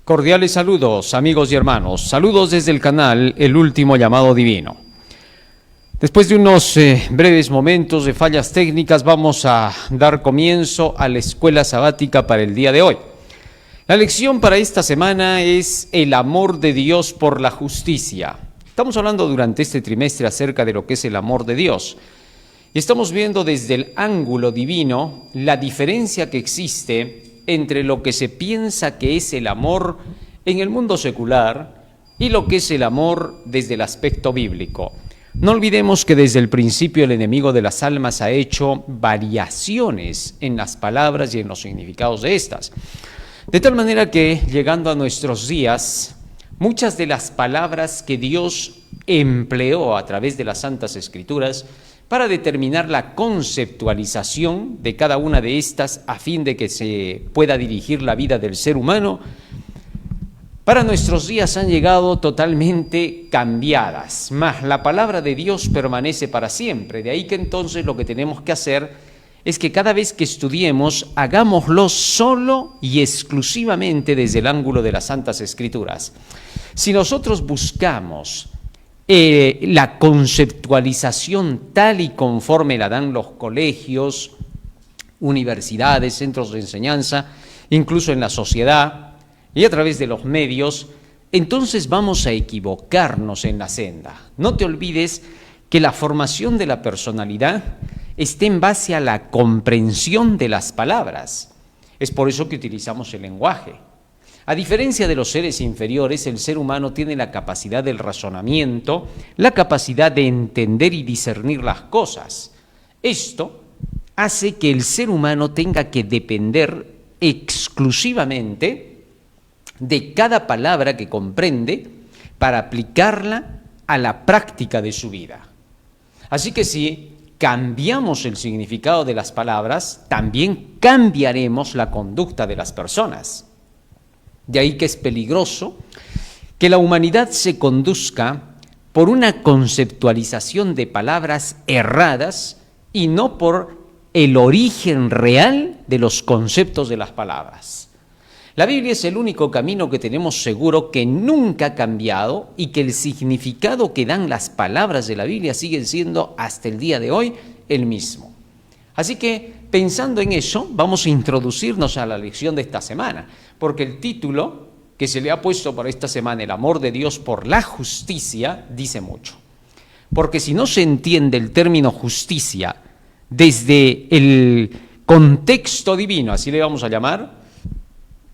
Cordiales saludos, amigos y hermanos. Saludos desde el canal El Último Llamado Divino. Después de unos breves momentos de fallas técnicas, vamos a dar comienzo a la escuela sabática para el día de hoy. La lección para esta semana es el amor de Dios por la justicia. Estamos hablando durante este trimestre acerca de lo que es el amor de Dios. Y estamos viendo desde el ángulo divino la diferencia que existe entre lo que se piensa que es el amor en el mundo secular y lo que es el amor desde el aspecto bíblico. No olvidemos que desde el principio el enemigo de las almas ha hecho variaciones en las palabras y en los significados de estas. De tal manera que, llegando a nuestros días, muchas de las palabras que Dios empleó a través de las Santas Escrituras para determinar la conceptualización de cada una de estas a fin de que se pueda dirigir la vida del ser humano, para nuestros días han llegado totalmente cambiadas, mas la palabra de Dios permanece para siempre. De ahí que entonces lo que tenemos que hacer es que cada vez que estudiemos, hagámoslo solo y exclusivamente desde el ángulo de las Santas Escrituras. Si nosotros buscamos la conceptualización tal y conforme la dan los colegios, universidades, centros de enseñanza, incluso en la sociedad y a través de los medios, entonces vamos a equivocarnos en la senda. No te olvides que la formación de la personalidad está en base a la comprensión de las palabras. Es por eso que utilizamos el lenguaje. A diferencia de los seres inferiores, el ser humano tiene la capacidad del razonamiento, la capacidad de entender y discernir las cosas. Esto hace que el ser humano tenga que depender exclusivamente de cada palabra que comprende para aplicarla a la práctica de su vida. Así que si cambiamos el significado de las palabras, también cambiaremos la conducta de las personas. De ahí que es peligroso que la humanidad se conduzca por una conceptualización de palabras erradas y no por el origen real de los conceptos de las palabras. La Biblia es el único camino que tenemos seguro que nunca ha cambiado y que el significado que dan las palabras de la Biblia sigue siendo hasta el día de hoy el mismo. Así que, pensando en eso, vamos a introducirnos a la lección de esta semana, porque el título que se le ha puesto para esta semana, el amor de Dios por la justicia, dice mucho. Porque si no se entiende el término justicia desde el contexto divino, así le vamos a llamar,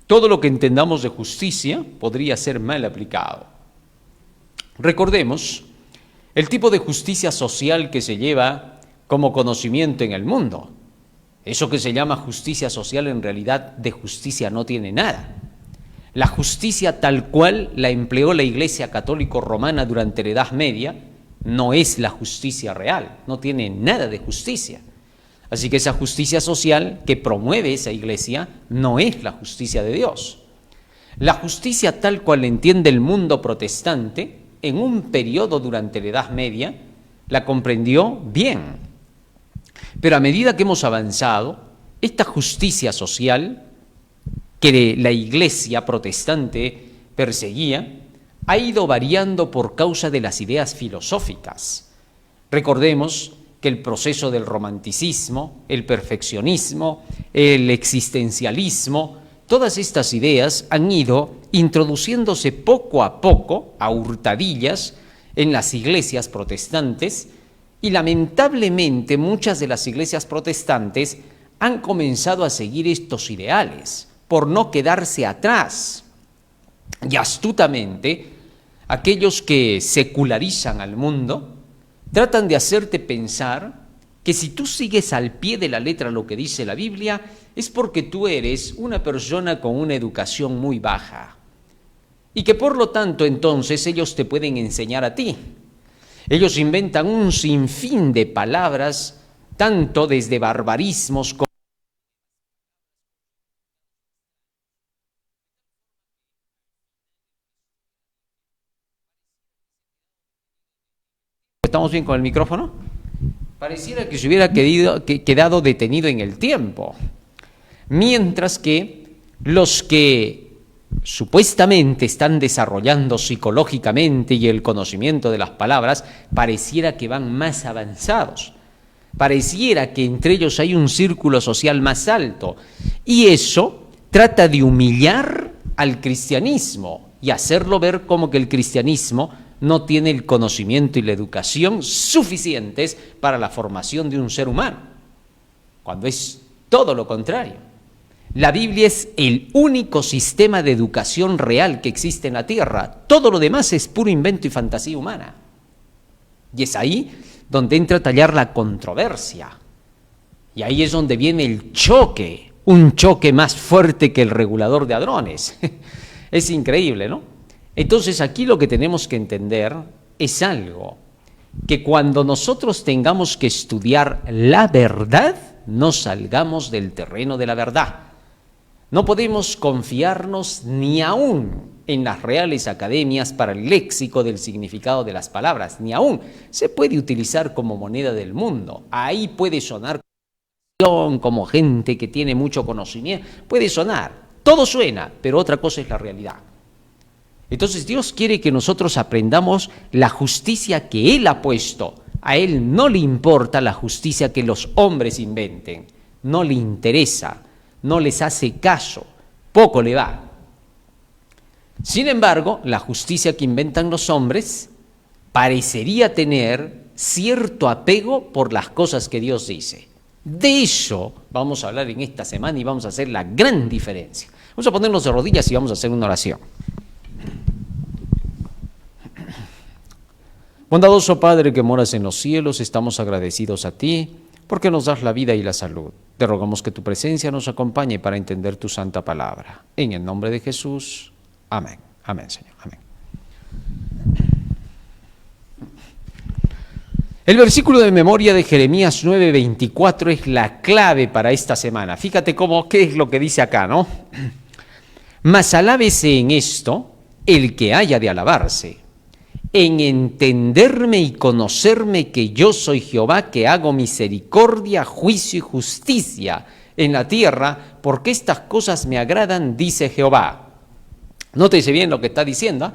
todo lo que entendamos de justicia podría ser mal aplicado. Recordemos el tipo de justicia social que se lleva como conocimiento en el mundo. Eso que se llama justicia social en realidad de justicia no tiene nada. La justicia tal cual la empleó la Iglesia Católica Romana durante la Edad Media no es la justicia real, no tiene nada de justicia. Así que esa justicia social que promueve esa iglesia no es la justicia de Dios. La justicia tal cual la entiende el mundo protestante, en un periodo durante la Edad Media, la comprendió bien. Pero a medida que hemos avanzado, esta justicia social que la iglesia protestante perseguía ha ido variando por causa de las ideas filosóficas. Recordemos que el proceso del romanticismo, el perfeccionismo, el existencialismo, todas estas ideas han ido introduciéndose poco a poco, a hurtadillas, en las iglesias protestantes, y lamentablemente muchas de las iglesias protestantes han comenzado a seguir estos ideales por no quedarse atrás. Y astutamente, aquellos que secularizan al mundo tratan de hacerte pensar que si tú sigues al pie de la letra lo que dice la Biblia, es porque tú eres una persona con una educación muy baja. Y que por lo tanto entonces ellos te pueden enseñar a ti. Ellos inventan un sinfín de palabras, tanto desde barbarismos como ¿Estamos bien con el micrófono? Pareciera que se hubiera quedado detenido en el tiempo. Mientras que los que supuestamente están desarrollando psicológicamente y el conocimiento de las palabras, pareciera que van más avanzados. Pareciera que entre ellos hay un círculo social más alto. Y eso trata de humillar al cristianismo y hacerlo ver como que el cristianismo no tiene el conocimiento y la educación suficientes para la formación de un ser humano, cuando es todo lo contrario. La Biblia es el único sistema de educación real que existe en la tierra. Todo lo demás es puro invento y fantasía humana. Y es ahí donde entra a tallar la controversia. Y ahí es donde viene el choque, un choque más fuerte que el regulador de hadrones. Es increíble, ¿no? Entonces aquí lo que tenemos que entender es algo, que cuando nosotros tengamos que estudiar la verdad, no salgamos del terreno de la verdad. No podemos confiarnos ni aún en las reales academias para el léxico del significado de las palabras, ni aún se puede utilizar como moneda del mundo. Ahí puede sonar como gente que tiene mucho conocimiento, puede sonar, todo suena, pero otra cosa es la realidad. Entonces Dios quiere que nosotros aprendamos la justicia que Él ha puesto. A Él no le importa la justicia que los hombres inventen, no le interesa, no les hace caso, poco le va. Sin embargo, la justicia que inventan los hombres parecería tener cierto apego por las cosas que Dios dice. De eso vamos a hablar en esta semana y vamos a hacer la gran diferencia. Vamos a ponernos de rodillas y vamos a hacer una oración. Bondadoso Padre que moras en los cielos, estamos agradecidos a ti porque nos das la vida y la salud. Te rogamos que tu presencia nos acompañe para entender tu santa palabra. En el nombre de Jesús. Amén. Amén, Señor. Amén. El versículo de memoria de Jeremías 9:24 es la clave para esta semana. Fíjate qué es lo que dice acá, ¿no? Mas alábese en esto el que haya de alabarse, en entenderme y conocerme que yo soy Jehová, que hago misericordia, juicio y justicia en la tierra, porque estas cosas me agradan, dice Jehová. Nótese bien lo que está diciendo.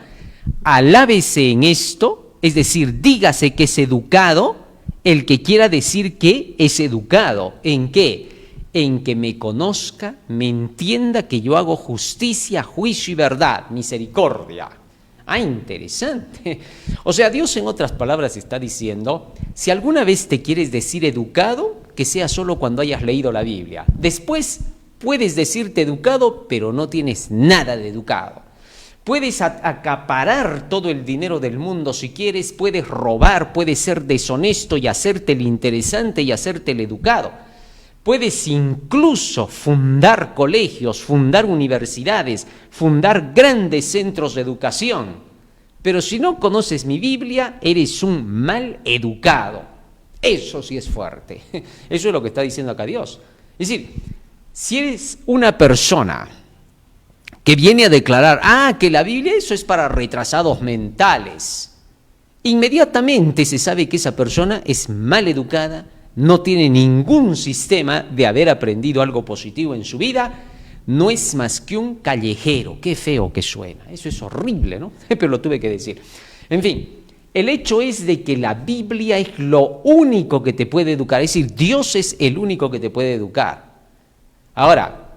Alábese en esto, es decir, dígase que es educado el que quiera decir que es educado. ¿En qué? En que me conozca, me entienda que yo hago justicia, juicio y verdad, misericordia. Ah, interesante. O sea, Dios en otras palabras está diciendo, si alguna vez te quieres decir educado, que sea solo cuando hayas leído la Biblia. Después puedes decirte educado, pero no tienes nada de educado. Puedes acaparar todo el dinero del mundo si quieres, puedes robar, puedes ser deshonesto y hacerte el interesante y hacerte el educado. Puedes incluso fundar colegios, fundar universidades, fundar grandes centros de educación. Pero si no conoces mi Biblia, eres un mal educado. Eso sí es fuerte. Eso es lo que está diciendo acá Dios. Es decir, si eres una persona que viene a declarar, que la Biblia eso es para retrasados mentales, inmediatamente se sabe que esa persona es mal educada, no tiene ningún sistema de haber aprendido algo positivo en su vida, no es más que un callejero. Qué feo que suena, eso es horrible, ¿no? Pero lo tuve que decir. En fin, el hecho es de que la Biblia es lo único que te puede educar, es decir, Dios es el único que te puede educar. Ahora,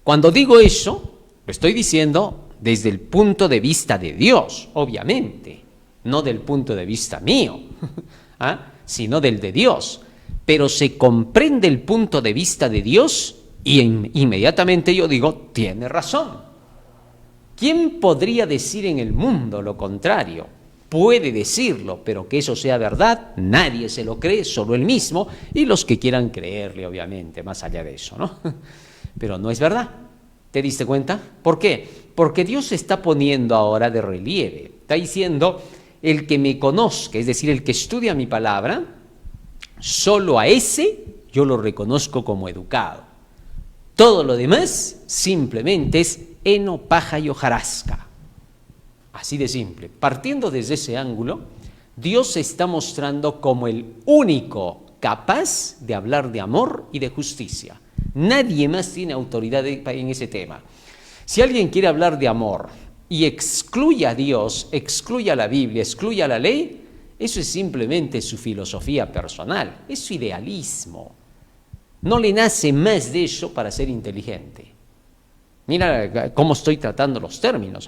cuando digo eso, lo estoy diciendo desde el punto de vista de Dios, obviamente, no del punto de vista mío, sino del de Dios. Pero se comprende el punto de vista de Dios y inmediatamente yo digo, tiene razón. ¿Quién podría decir en el mundo lo contrario? Puede decirlo, pero que eso sea verdad, nadie se lo cree, solo él mismo y los que quieran creerle, obviamente, más allá de eso, ¿no? Pero no es verdad. ¿Te diste cuenta? ¿Por qué? Porque Dios se está poniendo ahora de relieve. Está diciendo, el que me conozca, es decir, el que estudia mi palabra, solo a ese yo lo reconozco como educado. Todo lo demás simplemente es heno, paja y hojarasca. Así de simple. Partiendo desde ese ángulo, Dios se está mostrando como el único capaz de hablar de amor y de justicia. Nadie más tiene autoridad en ese tema. Si alguien quiere hablar de amor y excluye a Dios, excluye a la Biblia, excluye a la ley, eso es simplemente su filosofía personal, es su idealismo. No le nace más de eso para ser inteligente. Mira cómo estoy tratando los términos,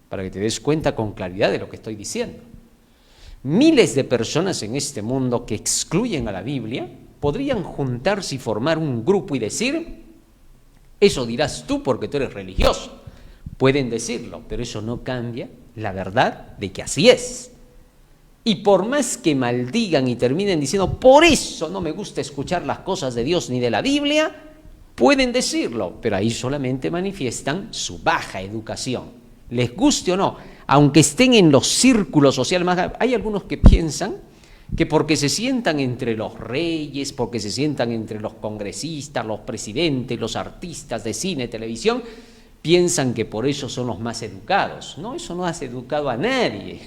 para que te des cuenta con claridad de lo que estoy diciendo. Miles de personas en este mundo que excluyen a la Biblia podrían juntarse y formar un grupo y decir, eso dirás tú porque tú eres religioso. Pueden decirlo, pero eso no cambia la verdad de que así es. Y por más que maldigan y terminen diciendo, por eso no me gusta escuchar las cosas de Dios ni de la Biblia, pueden decirlo, pero ahí solamente manifiestan su baja educación. Les guste o no, aunque estén en los círculos sociales más... Hay algunos que piensan que porque se sientan entre los reyes, porque se sientan entre los congresistas, los presidentes, los artistas de cine, televisión, piensan que por eso son los más educados. No, eso no hace educado a nadie.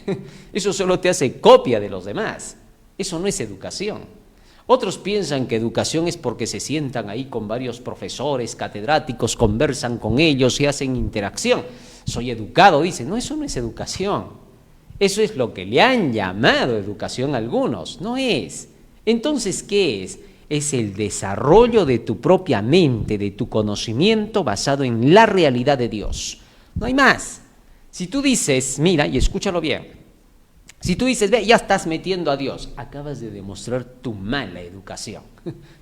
Eso solo te hace copia de los demás. Eso no es educación. Otros piensan que educación es porque se sientan ahí con varios profesores, catedráticos, conversan con ellos y hacen interacción. Soy educado, dicen. No, eso no es educación. Eso es lo que le han llamado educación a algunos. No es. Entonces, ¿qué es? Es el desarrollo de tu propia mente, de tu conocimiento basado en la realidad de Dios. No hay más. Si tú dices, mira, y escúchalo bien, si tú dices, ve, ya estás metiendo a Dios, acabas de demostrar tu mala educación.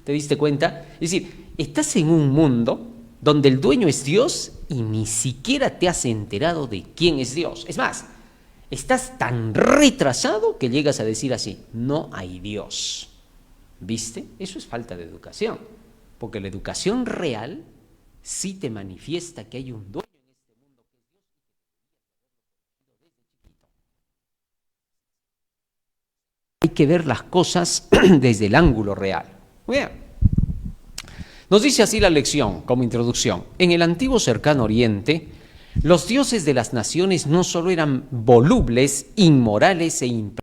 ¿Te diste cuenta? Es decir, estás en un mundo donde el dueño es Dios y ni siquiera te has enterado de quién es Dios. Es más, estás tan retrasado que llegas a decir así, no hay Dios. ¿Viste? Eso es falta de educación, porque la educación real sí te manifiesta que hay un dueño en este mundo que es Dios y que desde chiquito. Hay que ver las cosas desde el ángulo real. Muy bien. Nos dice así la lección como introducción. En el antiguo cercano oriente, los dioses de las naciones no solo eran volubles, inmorales e impredecibles,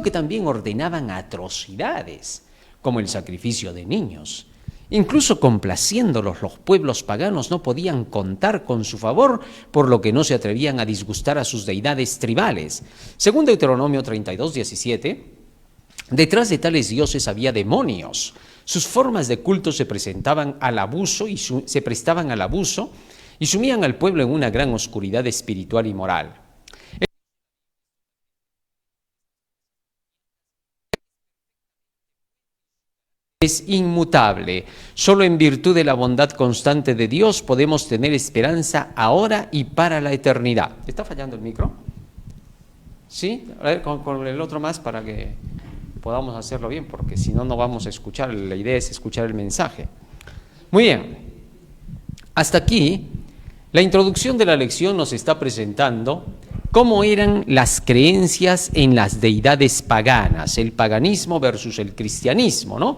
que también ordenaban atrocidades, como el sacrificio de niños. Incluso complaciéndolos, los pueblos paganos no podían contar con su favor, por lo que no se atrevían a disgustar a sus deidades tribales. Según Deuteronomio 32:17, detrás de tales dioses había demonios. Sus formas de culto se prestaban al abuso y sumían al pueblo en una gran oscuridad espiritual y moral. Es inmutable. Solo en virtud de la bondad constante de Dios podemos tener esperanza ahora y para la eternidad. ¿Está fallando el micro? ¿Sí? A ver, con el otro más para que podamos hacerlo bien, porque si no, no vamos a escuchar. La idea es escuchar el mensaje. Muy bien. Hasta aquí, la introducción de la lección nos está presentando cómo eran las creencias en las deidades paganas, el paganismo versus el cristianismo, ¿no?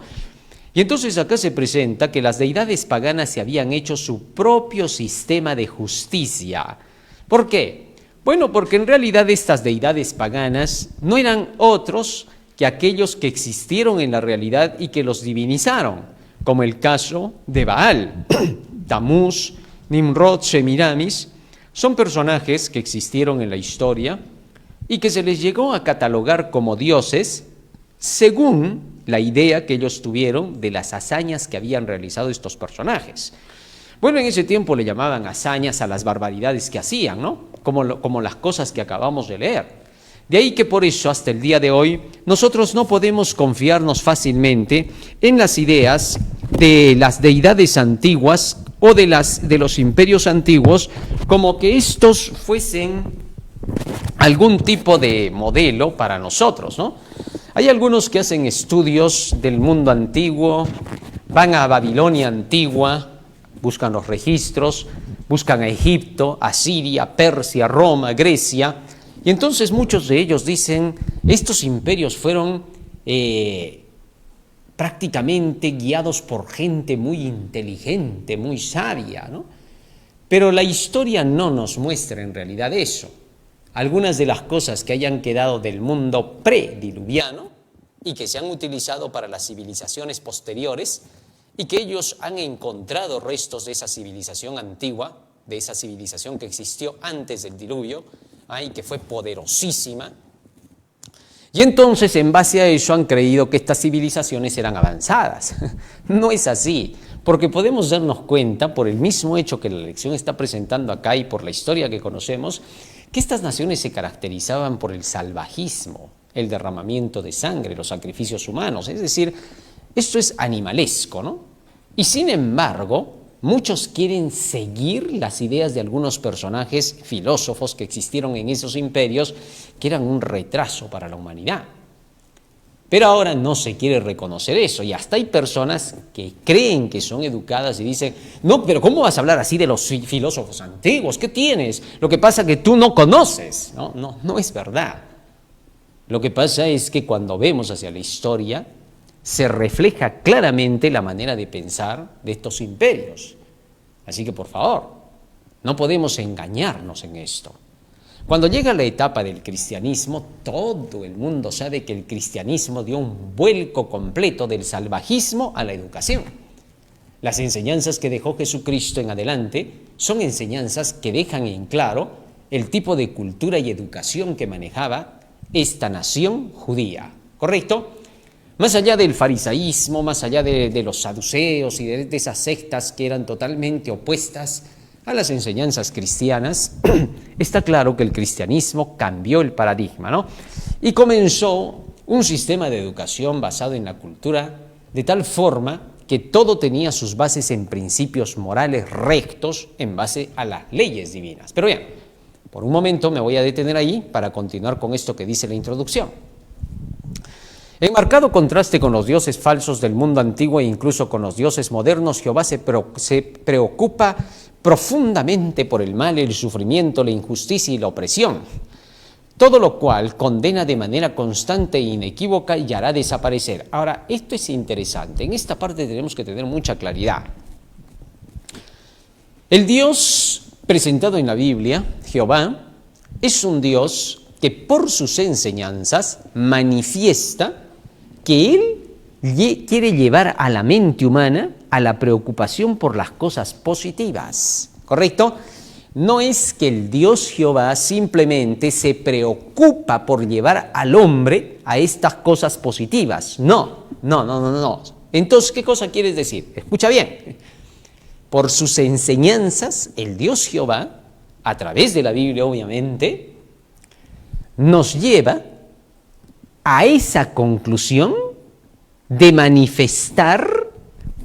Y entonces acá se presenta que las deidades paganas se habían hecho su propio sistema de justicia. ¿Por qué? Bueno, porque en realidad estas deidades paganas no eran otros que aquellos que existieron en la realidad y que los divinizaron, como el caso de Baal, Tamuz, Nimrod, Semiramis. Son personajes que existieron en la historia y que se les llegó a catalogar como dioses según la idea que ellos tuvieron de las hazañas que habían realizado estos personajes. Bueno, en ese tiempo le llamaban hazañas a las barbaridades que hacían, ¿no? Como las cosas que acabamos de leer. De ahí que por eso hasta el día de hoy nosotros no podemos confiarnos fácilmente en las ideas de las deidades antiguas o de los imperios antiguos, como que estos fuesen algún tipo de modelo para nosotros, ¿no? Hay algunos que hacen estudios del mundo antiguo, van a Babilonia antigua, buscan los registros, buscan a Egipto, a Siria, Persia, Roma, Grecia, y entonces muchos de ellos dicen, estos imperios fueron prácticamente guiados por gente muy inteligente, muy sabia, ¿no? Pero la historia no nos muestra en realidad eso. Algunas de las cosas que hayan quedado del mundo prediluviano y que se han utilizado para las civilizaciones posteriores y que ellos han encontrado restos de esa civilización antigua, de esa civilización que existió antes del diluvio, y que fue poderosísima. Y entonces, en base a eso, han creído que estas civilizaciones eran avanzadas. No es así, porque podemos darnos cuenta, por el mismo hecho que la lección está presentando acá y por la historia que conocemos, que estas naciones se caracterizaban por el salvajismo, el derramamiento de sangre, los sacrificios humanos. Es decir, esto es animalesco, ¿no? Y sin embargo, muchos quieren seguir las ideas de algunos personajes filósofos que existieron en esos imperios, que eran un retraso para la humanidad. Pero ahora no se quiere reconocer eso, y hasta hay personas que creen que son educadas y dicen, no, pero ¿cómo vas a hablar así de los filósofos antiguos? ¿Qué tienes? Lo que pasa es que tú no conoces. No es verdad. Lo que pasa es que cuando vemos hacia la historia, se refleja claramente la manera de pensar de estos imperios. Así que, por favor, no podemos engañarnos en esto. Cuando llega la etapa del cristianismo, todo el mundo sabe que el cristianismo dio un vuelco completo del salvajismo a la educación. Las enseñanzas que dejó Jesucristo en adelante son enseñanzas que dejan en claro el tipo de cultura y educación que manejaba esta nación judía, ¿correcto? Más allá del farisaísmo, más allá de los saduceos y de esas sectas que eran totalmente opuestas a las enseñanzas cristianas, está claro que el cristianismo cambió el paradigma, ¿no? Y comenzó un sistema de educación basado en la cultura, de tal forma que todo tenía sus bases en principios morales rectos en base a las leyes divinas. Pero bien, por un momento me voy a detener ahí para continuar con esto que dice la introducción. En marcado contraste con los dioses falsos del mundo antiguo e incluso con los dioses modernos, Jehová se preocupa profundamente por el mal, el sufrimiento, la injusticia y la opresión, todo lo cual condena de manera constante e inequívoca y hará desaparecer. Ahora, esto es interesante. En esta parte tenemos que tener mucha claridad. El Dios presentado en la Biblia, Jehová, es un Dios que por sus enseñanzas manifiesta que Él quiere llevar a la mente humana a la preocupación por las cosas positivas, ¿correcto? No es que el Dios Jehová simplemente se preocupa por llevar al hombre a estas cosas positivas. No. Entonces, ¿qué cosa quieres decir? Escucha bien. Por sus enseñanzas, el Dios Jehová, a través de la Biblia obviamente, nos lleva a esa conclusión de manifestar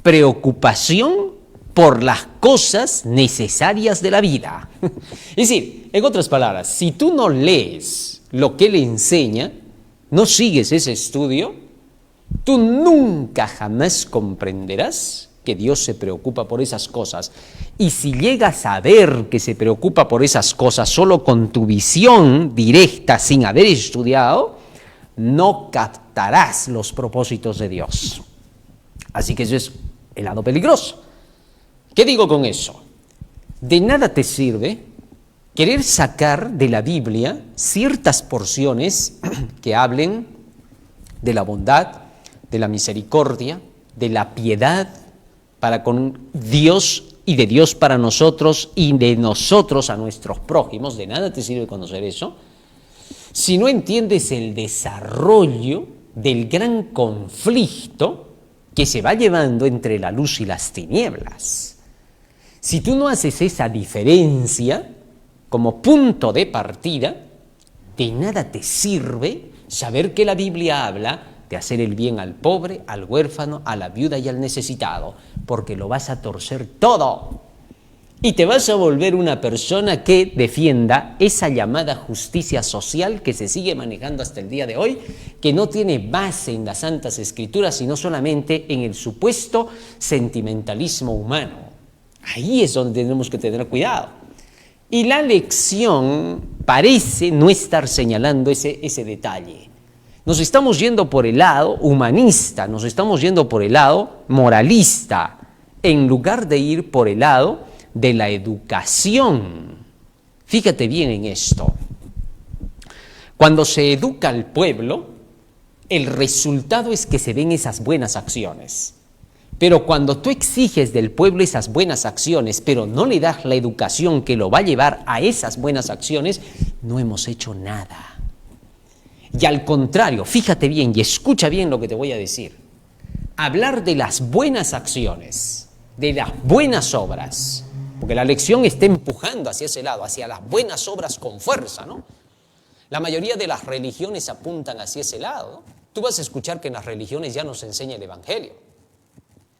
preocupación por las cosas necesarias de la vida. Es decir, en otras palabras, si tú no lees lo que Él enseña, no sigues ese estudio, tú nunca jamás comprenderás que Dios se preocupa por esas cosas. Y si llegas a ver que se preocupa por esas cosas solo con tu visión directa, sin haber estudiado, no captarás los propósitos de Dios. Así que eso es el lado peligroso. ¿Qué digo con eso? De nada te sirve querer sacar de la Biblia ciertas porciones que hablen de la bondad, de la misericordia, de la piedad para con Dios y de Dios para nosotros y de nosotros a nuestros prójimos. De nada te sirve conocer eso si no entiendes el desarrollo del gran conflicto que se va llevando entre la luz y las tinieblas. Si tú no haces esa diferencia como punto de partida, de nada te sirve saber que la Biblia habla de hacer el bien al pobre, al huérfano, a la viuda y al necesitado, porque lo vas a torcer todo. Y te vas a volver una persona que defienda esa llamada justicia social que se sigue manejando hasta el día de hoy, que no tiene base en las Santas Escrituras, sino solamente en el supuesto sentimentalismo humano. Ahí es donde tenemos que tener cuidado. Y la lección parece no estar señalando ese detalle. Nos estamos yendo por el lado humanista, nos estamos yendo por el lado moralista, en lugar de ir por el lado de la educación. Fíjate bien en esto. Cuando se educa al pueblo, el resultado es que se ven esas buenas acciones. Pero cuando tú exiges del pueblo esas buenas acciones, pero no le das la educación que lo va a llevar a esas buenas acciones, no hemos hecho nada. Y al contrario, fíjate bien y escucha bien lo que te voy a decir. Hablar de las buenas acciones, de las buenas obras, porque la lección está empujando hacia ese lado, hacia las buenas obras con fuerza, ¿no? La mayoría de las religiones apuntan hacia ese lado, ¿no? Tú vas a escuchar que en las religiones ya nos enseña el Evangelio.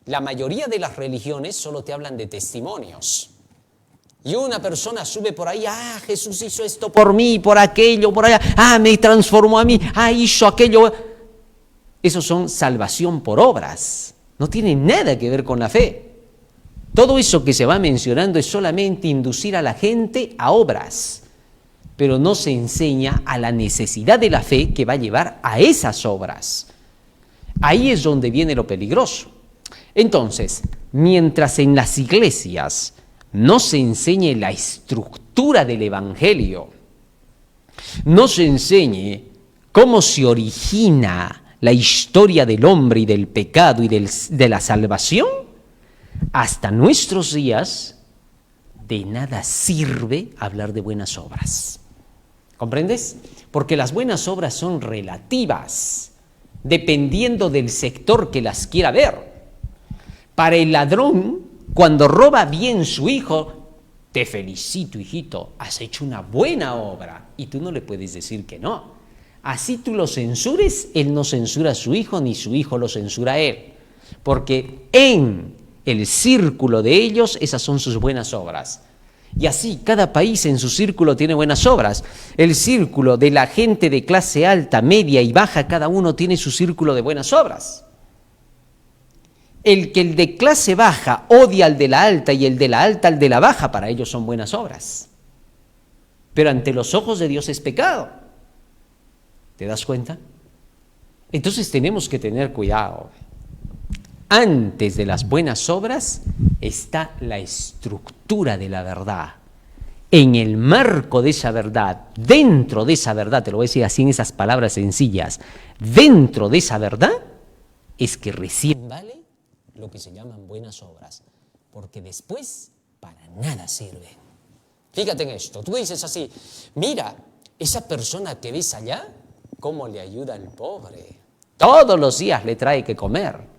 La mayoría de las religiones solo te hablan de testimonios. Y una persona sube por ahí, Jesús hizo esto por mí, por aquello, por allá, me transformó a mí, hizo aquello. Esos son salvación por obras, no tiene nada que ver con la fe. Todo eso que se va mencionando es solamente inducir a la gente a obras, pero no se enseña a la necesidad de la fe que va a llevar a esas obras. Ahí es donde viene lo peligroso. Entonces, mientras en las iglesias no se enseñe la estructura del Evangelio, no se enseñe cómo se origina la historia del hombre y del pecado y de la salvación, hasta nuestros días de nada sirve hablar de buenas obras. ¿Comprendes? Porque las buenas obras son relativas, dependiendo del sector que las quiera ver. Para el ladrón, cuando roba bien su hijo, te felicito, hijito, has hecho una buena obra. Y tú no le puedes decir que no. Así tú lo censures, él no censura a su hijo, ni su hijo lo censura a él. Porque en el círculo de ellos, esas son sus buenas obras. Y así, cada país en su círculo tiene buenas obras. El círculo de la gente de clase alta, media y baja, cada uno tiene su círculo de buenas obras. El de clase baja odia al de la alta y el de la alta al de la baja, para ellos son buenas obras. Pero ante los ojos de Dios es pecado. ¿Te das cuenta? Entonces tenemos que tener cuidado. Antes de las buenas obras está la estructura de la verdad. En el marco de esa verdad, dentro de esa verdad, te lo voy a decir así en esas palabras sencillas, dentro de esa verdad es que recién vale lo que se llaman buenas obras, porque después para nada sirve. Fíjate en esto, tú dices así, mira, esa persona que ves allá, ¿cómo le ayuda al pobre? Todos los días le trae que comer.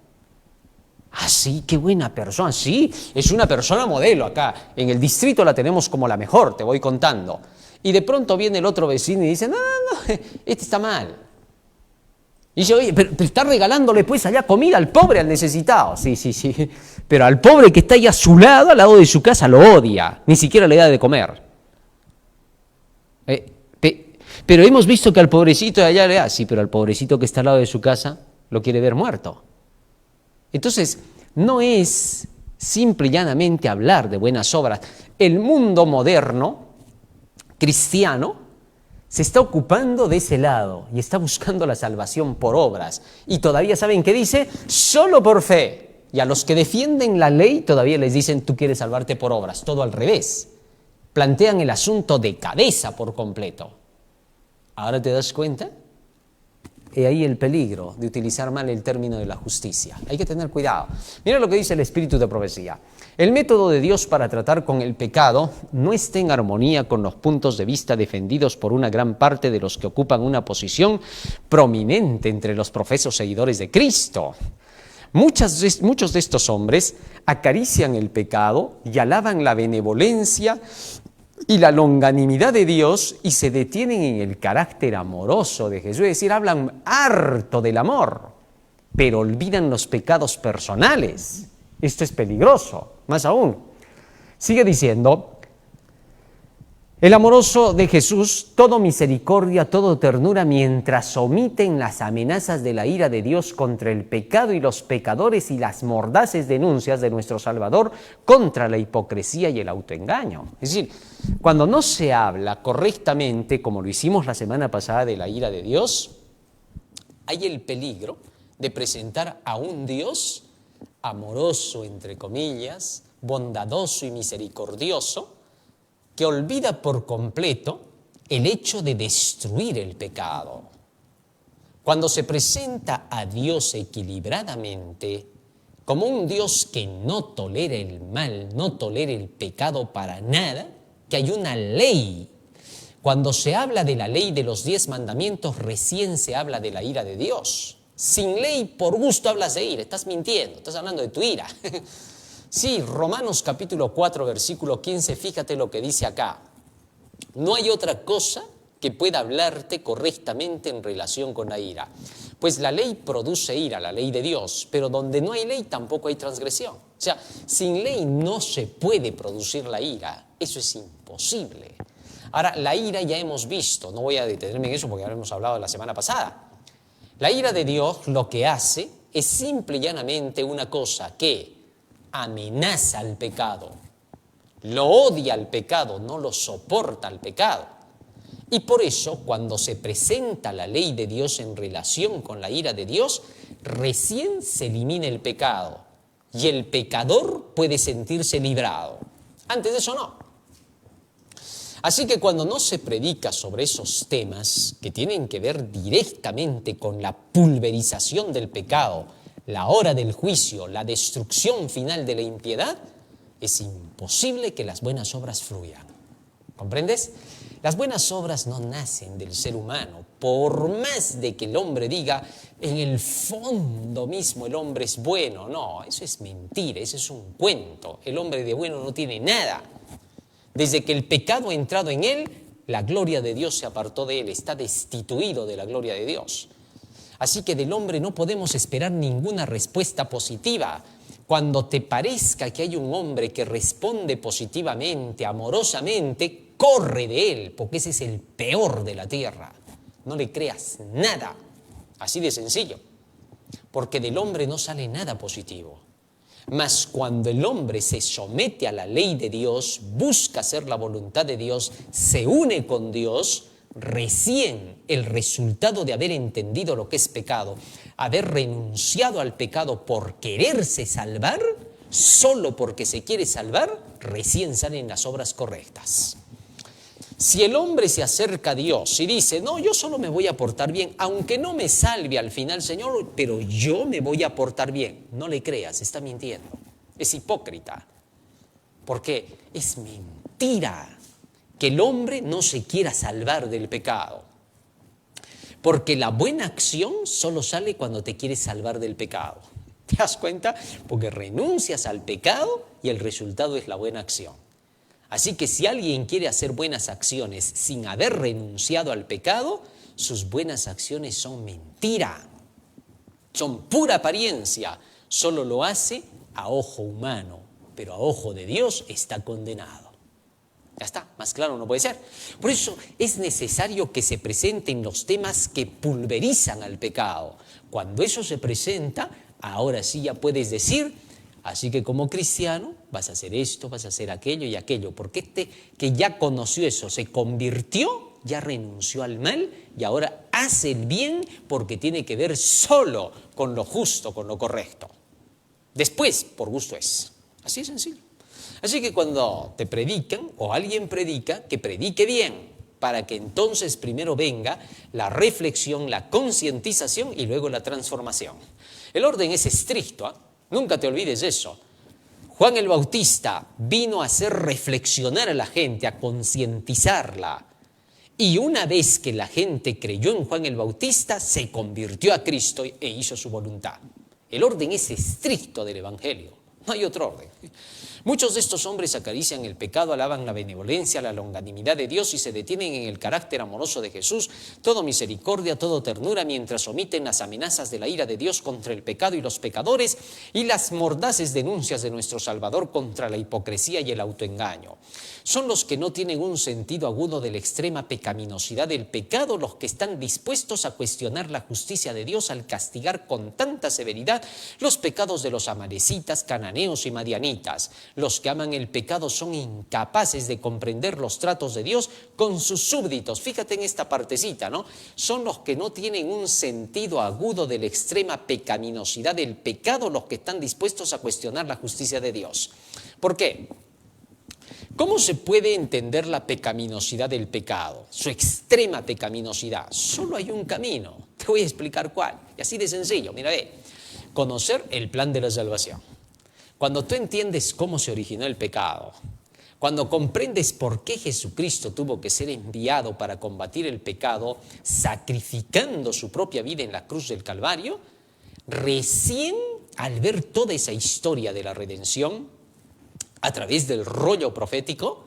Sí, qué buena persona, sí, es una persona modelo acá, en el distrito la tenemos como la mejor, te voy contando. Y de pronto viene el otro vecino y dice, no, este está mal. Y dice, oye, pero está regalándole pues allá comida al pobre, al necesitado. Sí, pero al pobre que está ahí a su lado, al lado de su casa, lo odia, ni siquiera le da de comer. Pero hemos visto que al pobrecito de allá le da, sí, pero al pobrecito que está al lado de su casa lo quiere ver muerto. Entonces, no es simple y llanamente hablar de buenas obras. El mundo moderno, cristiano, se está ocupando de ese lado y está buscando la salvación por obras. Y todavía saben qué dice, solo por fe. Y a los que defienden la ley todavía les dicen, tú quieres salvarte por obras. Todo al revés. Plantean el asunto de cabeza por completo. ¿Ahora te das cuenta? He ahí el peligro de utilizar mal el término de la justicia. Hay que tener cuidado. Mira lo que dice el espíritu de profecía. El método de Dios para tratar con el pecado no está en armonía con los puntos de vista defendidos por una gran parte de los que ocupan una posición prominente entre los profesos seguidores de Cristo. Muchos de estos hombres acarician el pecado y alaban la benevolencia y la longanimidad de Dios y se detienen en el carácter amoroso de Jesús. Es decir, hablan harto del amor, pero olvidan los pecados personales. Esto es peligroso, más aún. Sigue diciendo, el amoroso de Jesús, todo misericordia, todo ternura, mientras omiten las amenazas de la ira de Dios contra el pecado y los pecadores y las mordaces denuncias de nuestro Salvador contra la hipocresía y el autoengaño. Es decir, cuando no se habla correctamente, como lo hicimos la semana pasada de la ira de Dios, hay el peligro de presentar a un Dios amoroso, entre comillas, bondadoso y misericordioso, que olvida por completo el hecho de destruir el pecado. Cuando se presenta a Dios equilibradamente, como un Dios que no tolera el mal, no tolera el pecado para nada, que hay una ley. Cuando se habla de la ley de los 10 mandamientos, recién se habla de la ira de Dios. Sin ley, por gusto hablas de ira, estás mintiendo, estás hablando de tu ira. Sí, Romanos capítulo 4, versículo 15, fíjate lo que dice acá. No hay otra cosa que pueda hablarte correctamente en relación con la ira. Pues la ley produce ira, la ley de Dios, pero donde no hay ley tampoco hay transgresión. O sea, sin ley no se puede producir la ira, eso es imposible. Ahora, la ira ya hemos visto, no voy a detenerme en eso porque ya lo hemos hablado la semana pasada. La ira de Dios lo que hace es simple y llanamente una cosa, que amenaza al pecado, lo odia al pecado, no lo soporta al pecado. Y por eso, cuando se presenta la ley de Dios en relación con la ira de Dios, recién se elimina el pecado y el pecador puede sentirse librado. Antes de eso no. Así que cuando no se predica sobre esos temas que tienen que ver directamente con la pulverización del pecado, la hora del juicio, la destrucción final de la impiedad, es imposible que las buenas obras fluyan. ¿Comprendes? Las buenas obras no nacen del ser humano, por más de que el hombre diga, en el fondo mismo el hombre es bueno. No, eso es mentira, eso es un cuento. El hombre de bueno no tiene nada. Desde que el pecado ha entrado en él, la gloria de Dios se apartó de él, está destituido de la gloria de Dios. Así que del hombre no podemos esperar ninguna respuesta positiva. Cuando te parezca que hay un hombre que responde positivamente, amorosamente, corre de él, porque ese es el peor de la tierra. No le creas nada, así de sencillo, porque del hombre no sale nada positivo. Mas cuando el hombre se somete a la ley de Dios, busca hacer la voluntad de Dios, se une con Dios, recién el resultado de haber entendido lo que es pecado, haber renunciado al pecado por quererse salvar, solo porque se quiere salvar, recién salen las obras correctas. Si el hombre se acerca a Dios y dice, no, yo solo me voy a portar bien, aunque no me salve al final, Señor, pero yo me voy a portar bien, no le creas, está mintiendo, es hipócrita, porque es mentira que el hombre no se quiera salvar del pecado, porque la buena acción solo sale cuando te quieres salvar del pecado. ¿Te das cuenta? Porque renuncias al pecado y el resultado es la buena acción. Así que si alguien quiere hacer buenas acciones sin haber renunciado al pecado, sus buenas acciones son mentira, son pura apariencia, solo lo hace a ojo humano, pero a ojo de Dios está condenado. Ya está, más claro no puede ser. Por eso es necesario que se presenten los temas que pulverizan al pecado. Cuando eso se presenta, ahora sí ya puedes decir, así que como cristiano vas a hacer esto, vas a hacer aquello y aquello, porque este que ya conoció eso, se convirtió, ya renunció al mal y ahora hace el bien porque tiene que ver solo con lo justo, con lo correcto. Después, por gusto es. Así de sencillo. Así que cuando te predican o alguien predica, que predique bien, para que entonces primero venga la reflexión, la concientización y luego la transformación. El orden es estricto, ¿eh? Nunca te olvides eso. Juan el Bautista vino a hacer reflexionar a la gente, a concientizarla. Y una vez que la gente creyó en Juan el Bautista, se convirtió a Cristo e hizo su voluntad. El orden es estricto del Evangelio, no hay otro orden. Muchos de estos hombres acarician el pecado, alaban la benevolencia, la longanimidad de Dios y se detienen en el carácter amoroso de Jesús, todo misericordia, todo ternura, mientras omiten las amenazas de la ira de Dios contra el pecado y los pecadores y las mordaces denuncias de nuestro Salvador contra la hipocresía y el autoengaño. Son los que no tienen un sentido agudo de la extrema pecaminosidad del pecado, los que están dispuestos a cuestionar la justicia de Dios al castigar con tanta severidad los pecados de los amalecitas, cananeos y madianitas. Los que aman el pecado son incapaces de comprender los tratos de Dios con sus súbditos. Fíjate en esta partecita, ¿no? Son los que no tienen un sentido agudo de la extrema pecaminosidad del pecado, los que están dispuestos a cuestionar la justicia de Dios. ¿Por qué? ¿Cómo se puede entender la pecaminosidad del pecado? Su extrema pecaminosidad. Solo hay un camino. Te voy a explicar cuál. Y así de sencillo. Mira, ve. conocer el plan de la salvación. Cuando tú entiendes cómo se originó el pecado, cuando comprendes por qué Jesucristo tuvo que ser enviado para combatir el pecado, sacrificando su propia vida en la cruz del Calvario, recién al ver toda esa historia de la redención a través del rollo profético,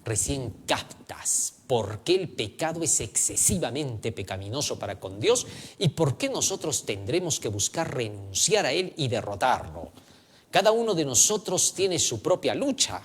recién captas por qué el pecado es excesivamente pecaminoso para con Dios y por qué nosotros tendremos que buscar renunciar a él y derrotarlo. Cada uno de nosotros tiene su propia lucha.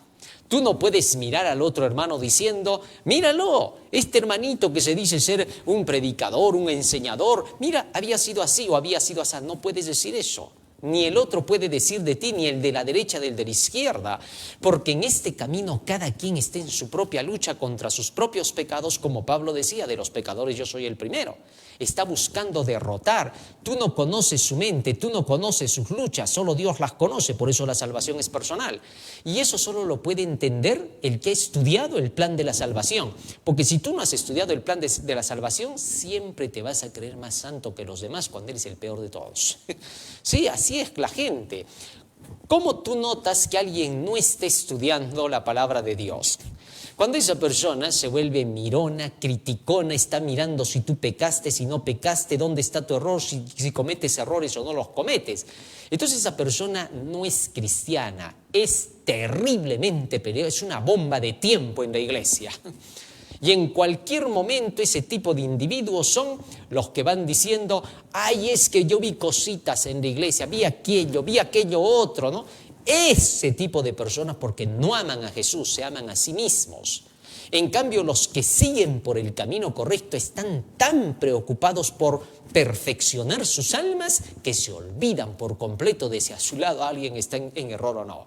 Tú no puedes mirar al otro hermano diciendo, míralo, este hermanito que se dice ser un predicador, un enseñador, mira, había sido así o había sido así. No puedes decir eso. Ni el otro puede decir de ti, ni el de la derecha del de la izquierda, porque en este camino cada quien está en su propia lucha contra sus propios pecados, como Pablo decía, de los pecadores yo soy el primero. Está buscando derrotar. Tú no conoces su mente, tú no conoces sus luchas, solo Dios las conoce, por eso la salvación es personal. Y eso solo lo puede entender el que ha estudiado el plan de la salvación, porque si tú no has estudiado el plan de la salvación, siempre te vas a creer más santo que los demás cuando eres el peor de todos. Sí, así es la gente. ¿Cómo tú notas que alguien no esté estudiando la palabra de Dios? Cuando esa persona se vuelve mirona, criticona, está mirando si tú pecaste, si no pecaste, dónde está tu error, si cometes errores o no los cometes. Entonces esa persona no es cristiana, es terriblemente peligrosa, es una bomba de tiempo en la iglesia. Y en cualquier momento ese tipo de individuos son los que van diciendo, ay, es que yo vi cositas en la iglesia, vi aquello otro, ¿no? Ese tipo de personas, porque no aman a Jesús, se aman a sí mismos. En cambio, los que siguen por el camino correcto están tan preocupados por perfeccionar sus almas que se olvidan por completo de si a su lado alguien está en error o no.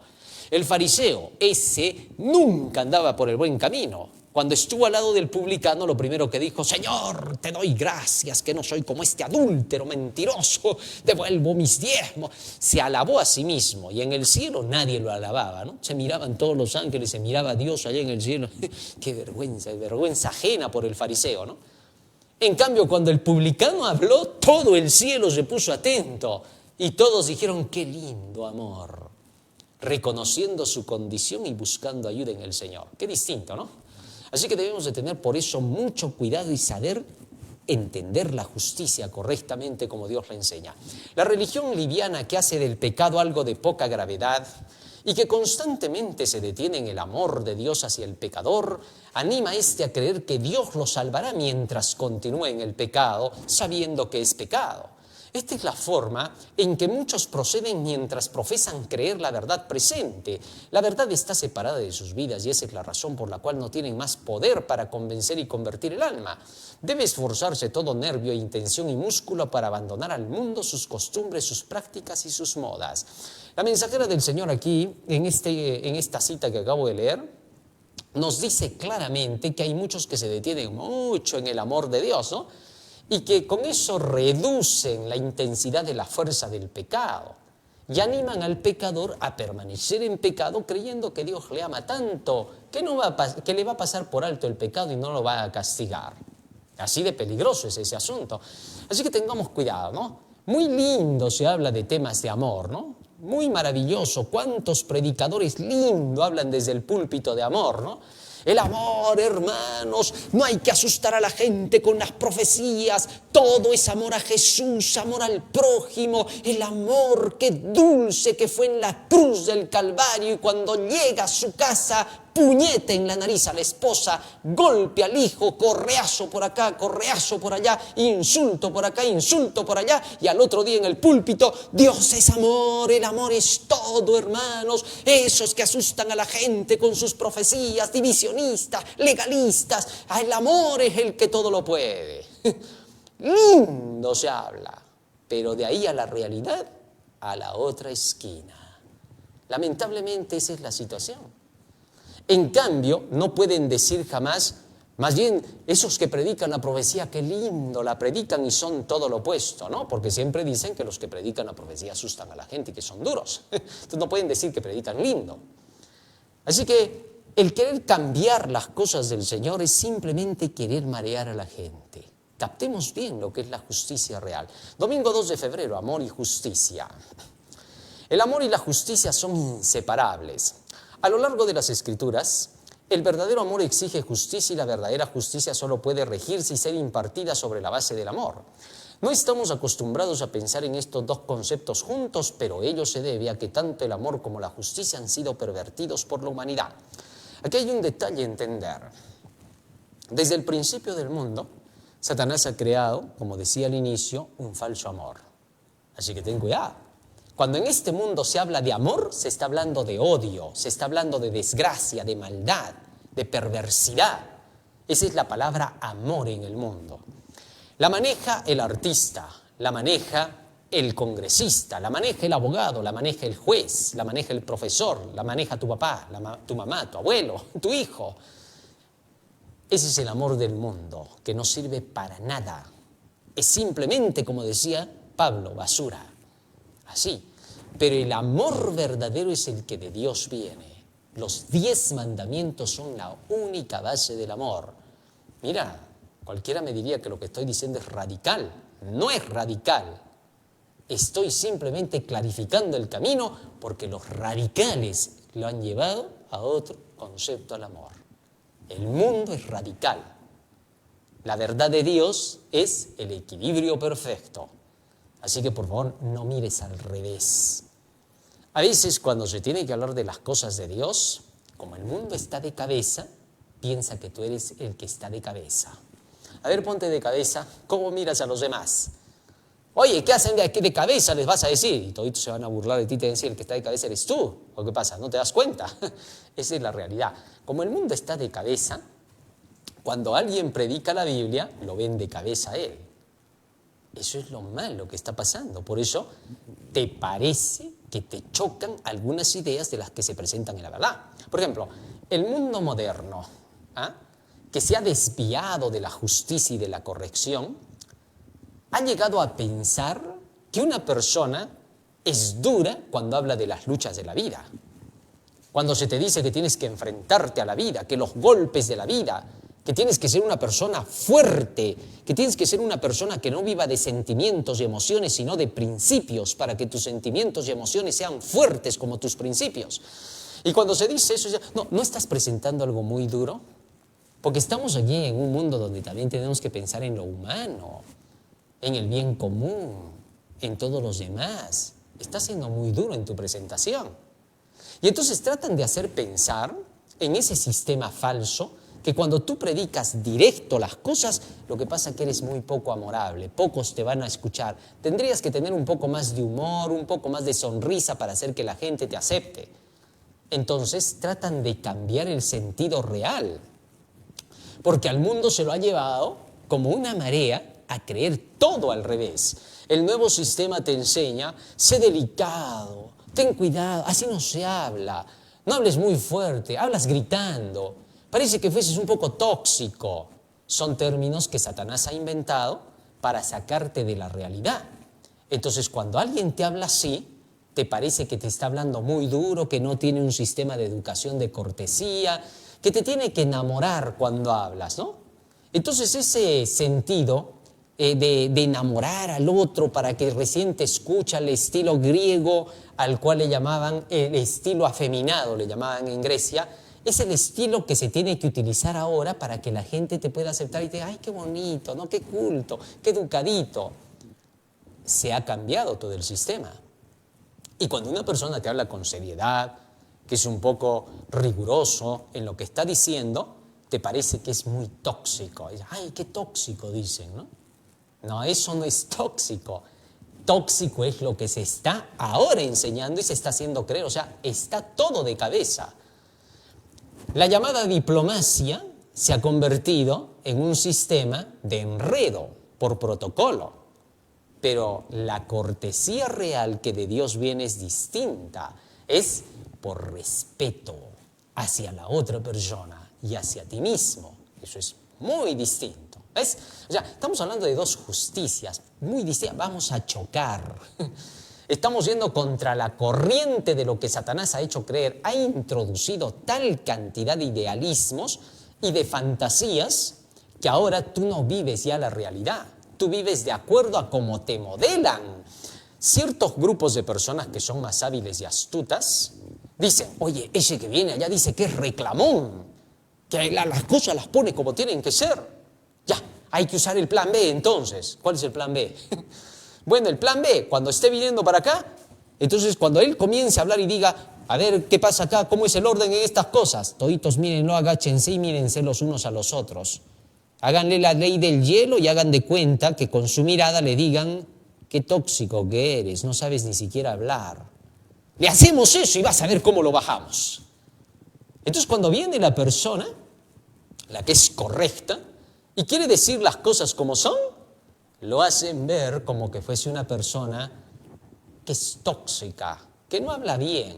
El fariseo, ese nunca andaba por el buen camino. Cuando estuvo al lado del publicano, lo primero que dijo, Señor, te doy gracias que no soy como este adúltero mentiroso, devuelvo mis diezmos. Se alabó a sí mismo y en el cielo nadie lo alababa, ¿no? Se miraban todos los ángeles, se miraba a Dios allá en el cielo. Qué vergüenza ajena por el fariseo, ¿no? En cambio, cuando el publicano habló, todo el cielo se puso atento y todos dijeron, qué lindo amor, reconociendo su condición y buscando ayuda en el Señor. Qué distinto, ¿no? Así que debemos de tener por eso mucho cuidado y saber entender la justicia correctamente como Dios la enseña. La religión liviana que hace del pecado algo de poca gravedad y que constantemente se detiene en el amor de Dios hacia el pecador, anima a este a creer que Dios lo salvará mientras continúe en el pecado, sabiendo que es pecado. Esta es la forma en que muchos proceden mientras profesan creer la verdad presente. La verdad está separada de sus vidas y esa es la razón por la cual no tienen más poder para convencer y convertir el alma. Debe esforzarse todo nervio, intención y músculo para abandonar al mundo, sus costumbres, sus prácticas y sus modas. La mensajera del Señor aquí, en esta cita que acabo de leer, nos dice claramente que hay muchos que se detienen mucho en el amor de Dios, ¿no? Y que con eso reducen la intensidad de la fuerza del pecado y animan al pecador a permanecer en pecado creyendo que Dios le ama tanto que le va a pasar por alto el pecado y no lo va a castigar. Así de peligroso es ese asunto. Así que tengamos cuidado, ¿no? Muy lindo se habla de temas de amor, ¿no? Muy maravilloso. ¿Cuántos predicadores lindo hablan desde el púlpito de amor, ¿no? El amor, hermanos, no hay que asustar a la gente con las profecías. Todo es amor a Jesús, amor al prójimo, el amor que dulce que fue en la cruz del Calvario y cuando llega a su casa, puñete en la nariz a la esposa, golpe al hijo, correazo por acá, correazo por allá, insulto por acá, insulto por allá, y al otro día en el púlpito, Dios es amor, el amor es todo, hermanos. Esos que asustan a la gente con sus profecías divisionistas, legalistas, el amor es el que todo lo puede. Lindo se habla, pero de ahí a la realidad, a la otra esquina. Lamentablemente esa es la situación. En cambio, no pueden decir jamás, más bien esos que predican la profecía, qué lindo, la predican y son todo lo opuesto, ¿no? Porque siempre dicen que los que predican la profecía asustan a la gente y que son duros. Entonces no pueden decir que predican lindo. Así que el querer cambiar las cosas del Señor es simplemente querer marear a la gente. captemos bien lo que es la justicia real. Domingo 2 de febrero, amor y justicia. El amor y la justicia son inseparables. A lo largo de las Escrituras, el verdadero amor exige justicia y la verdadera justicia solo puede regirse y ser impartida sobre la base del amor. No estamos acostumbrados a pensar en estos dos conceptos juntos, pero ello se debe a que tanto el amor como la justicia han sido pervertidos por la humanidad. Aquí hay un detalle a entender. Desde el principio del mundo, Satanás ha creado, como decía al inicio, un falso amor. Así que ten cuidado. Cuando en este mundo se habla de amor, se está hablando de odio, se está hablando de desgracia, de maldad, de perversidad. Esa es la palabra amor en el mundo. La maneja el artista, la maneja el congresista, la maneja el abogado, la maneja el juez, la maneja el profesor, la maneja tu papá, tu mamá, tu abuelo, tu hijo. Ese es el amor del mundo, que no sirve para nada. Es simplemente, como decía Pablo, basura. Así. Pero el amor verdadero es el que de Dios viene. Los 10 mandamientos son la única base del amor. Mira, cualquiera me diría que lo que estoy diciendo es radical. No es radical. Estoy simplemente clarificando el camino porque los radicales lo han llevado a otro concepto al amor. El mundo es radical. La verdad de Dios es el equilibrio perfecto. Así que por favor no mires al revés. A veces cuando se tiene que hablar de las cosas de Dios, como el mundo está de cabeza, piensa que tú eres el que está de cabeza. A ver, ponte de cabeza, ¿cómo miras a los demás? Oye, ¿qué hacen de cabeza? Les vas a decir, y toditos se van a burlar de ti y te van a decir, el que está de cabeza eres tú. ¿O qué pasa? ¿No te das cuenta? Esa es la realidad. Como el mundo está de cabeza, cuando alguien predica la Biblia, lo ven de cabeza a él. Eso es lo malo que está pasando. Por eso te parece que te chocan algunas ideas de las que se presentan en la verdad. Por ejemplo, el mundo moderno, que se ha desviado de la justicia y de la corrección, ha llegado a pensar que una persona es dura cuando habla de las luchas de la vida. Cuando se te dice que tienes que enfrentarte a la vida, que los golpes de la vida, que tienes que ser una persona fuerte, que tienes que ser una persona que no viva de sentimientos y emociones, sino de principios, para que tus sentimientos y emociones sean fuertes como tus principios. Y cuando se dice eso, ¿no estás presentando algo muy duro? Porque estamos aquí en un mundo donde también tenemos que pensar en lo humano, en el bien común, en todos los demás. Estás siendo muy duro en tu presentación. Y entonces tratan de hacer pensar en ese sistema falso que cuando tú predicas directo las cosas, lo que pasa es que eres muy poco amorable, pocos te van a escuchar. Tendrías que tener un poco más de humor, un poco más de sonrisa para hacer que la gente te acepte. Entonces tratan de cambiar el sentido real, porque al mundo se lo ha llevado como una marea a creer todo al revés. El nuevo sistema te enseña, sé delicado, ten cuidado, así no se habla, no hables muy fuerte, hablas gritando. Parece que fueses un poco tóxico. Son términos que Satanás ha inventado para sacarte de la realidad. Entonces, cuando alguien te habla así, te parece que te está hablando muy duro, que no tiene un sistema de educación de cortesía, que te tiene que enamorar cuando hablas, ¿no? Entonces, ese sentido de enamorar al otro para que recién te escucha, el estilo griego al cual le llamaban el estilo afeminado, le llamaban en Grecia, es el estilo que se tiene que utilizar ahora para que la gente te pueda aceptar y te diga, ay, qué bonito, ¿no? Qué culto, qué educadito. Se ha cambiado todo el sistema. Y cuando una persona te habla con seriedad, que es un poco riguroso en lo que está diciendo, te parece que es muy tóxico. Ay, qué tóxico dicen, ¿no? No, eso no es tóxico. Tóxico es lo que se está ahora enseñando y se está haciendo creer. O sea, está todo de cabeza. La llamada diplomacia se ha convertido en un sistema de enredo por protocolo, pero la cortesía real que de Dios viene es distinta, es por respeto hacia la otra persona y hacia ti mismo. Eso es muy distinto. ¿Ves? O sea, estamos hablando de dos justicias muy distintas. Vamos a chocar. Estamos yendo contra la corriente de lo que Satanás ha hecho creer. Ha introducido tal cantidad de idealismos y de fantasías que ahora tú no vives ya la realidad, tú vives de acuerdo a cómo te modelan. Ciertos grupos de personas que son más hábiles y astutas dicen, oye, ese que viene allá dice que es reclamón, que las cosas las pone como tienen que ser. Ya, hay que usar el plan B entonces. ¿Cuál es el plan B? Bueno, el plan B, cuando esté viniendo para acá, entonces cuando él comience a hablar y diga, a ver, ¿qué pasa acá? ¿Cómo es el orden en estas cosas? Toditos mírenlo, agáchense y mírense los unos a los otros. Háganle la ley del hielo y hagan de cuenta que con su mirada le digan, qué tóxico que eres, no sabes ni siquiera hablar. Le hacemos eso y vas a ver cómo lo bajamos. Entonces cuando viene la persona, la que es correcta, y quiere decir las cosas como son, lo hacen ver como que fuese una persona que es tóxica, que no habla bien,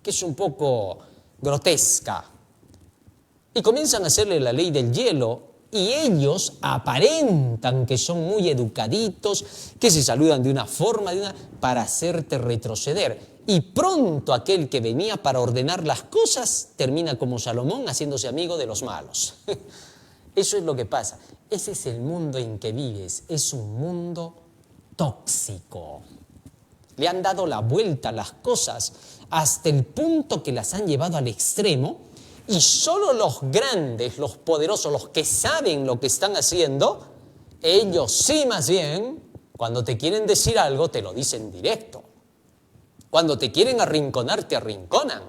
que es un poco grotesca. Y comienzan a hacerle la ley del hielo y ellos aparentan que son muy educaditos, que se saludan de una forma, para hacerte retroceder. Y pronto aquel que venía para ordenar las cosas termina como Salomón haciéndose amigo de los malos. Eso es lo que pasa. Ese es el mundo en que vives. Es un mundo tóxico. Le han dado la vuelta a las cosas hasta el punto que las han llevado al extremo y solo los grandes, los poderosos, los que saben lo que están haciendo, ellos sí más bien, cuando te quieren decir algo, te lo dicen directo. Cuando te quieren arrinconar, te arrinconan.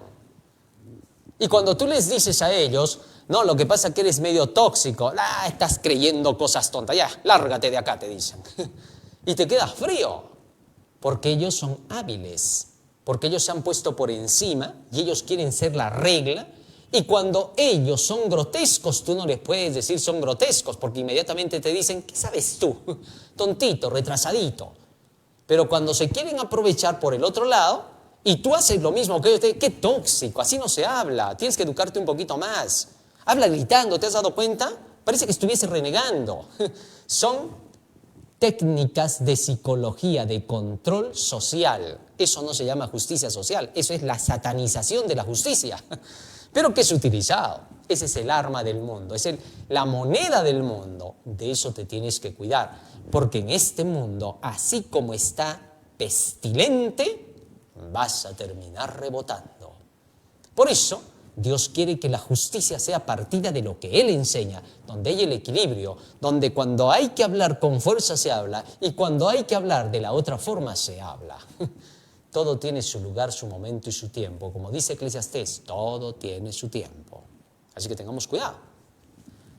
Y cuando tú les dices a ellos, no, lo que pasa es que eres medio tóxico, estás creyendo cosas tontas, ya, lárgate de acá, te dicen. Y te quedas frío, porque ellos son hábiles, porque ellos se han puesto por encima y ellos quieren ser la regla. Y cuando ellos son grotescos, tú no les puedes decir son grotescos, porque inmediatamente te dicen, ¿qué sabes tú? Tontito, retrasadito. Pero cuando se quieren aprovechar por el otro lado, y tú haces lo mismo que ellos, qué tóxico, así no se habla, tienes que educarte un poquito más. Habla gritando, ¿te has dado cuenta? Parece que estuviese renegando. Son técnicas de psicología, de control social. Eso no se llama justicia social, eso es la satanización de la justicia. Pero que es utilizado, ese es el arma del mundo, es la moneda del mundo. De eso te tienes que cuidar, porque en este mundo, así como está pestilente, vas a terminar rebotando. Por eso, Dios quiere que la justicia sea partida de lo que Él enseña, donde hay el equilibrio, donde cuando hay que hablar con fuerza se habla y cuando hay que hablar de la otra forma se habla. Todo tiene su lugar, su momento y su tiempo. Como dice Eclesiastés, todo tiene su tiempo. Así que tengamos cuidado.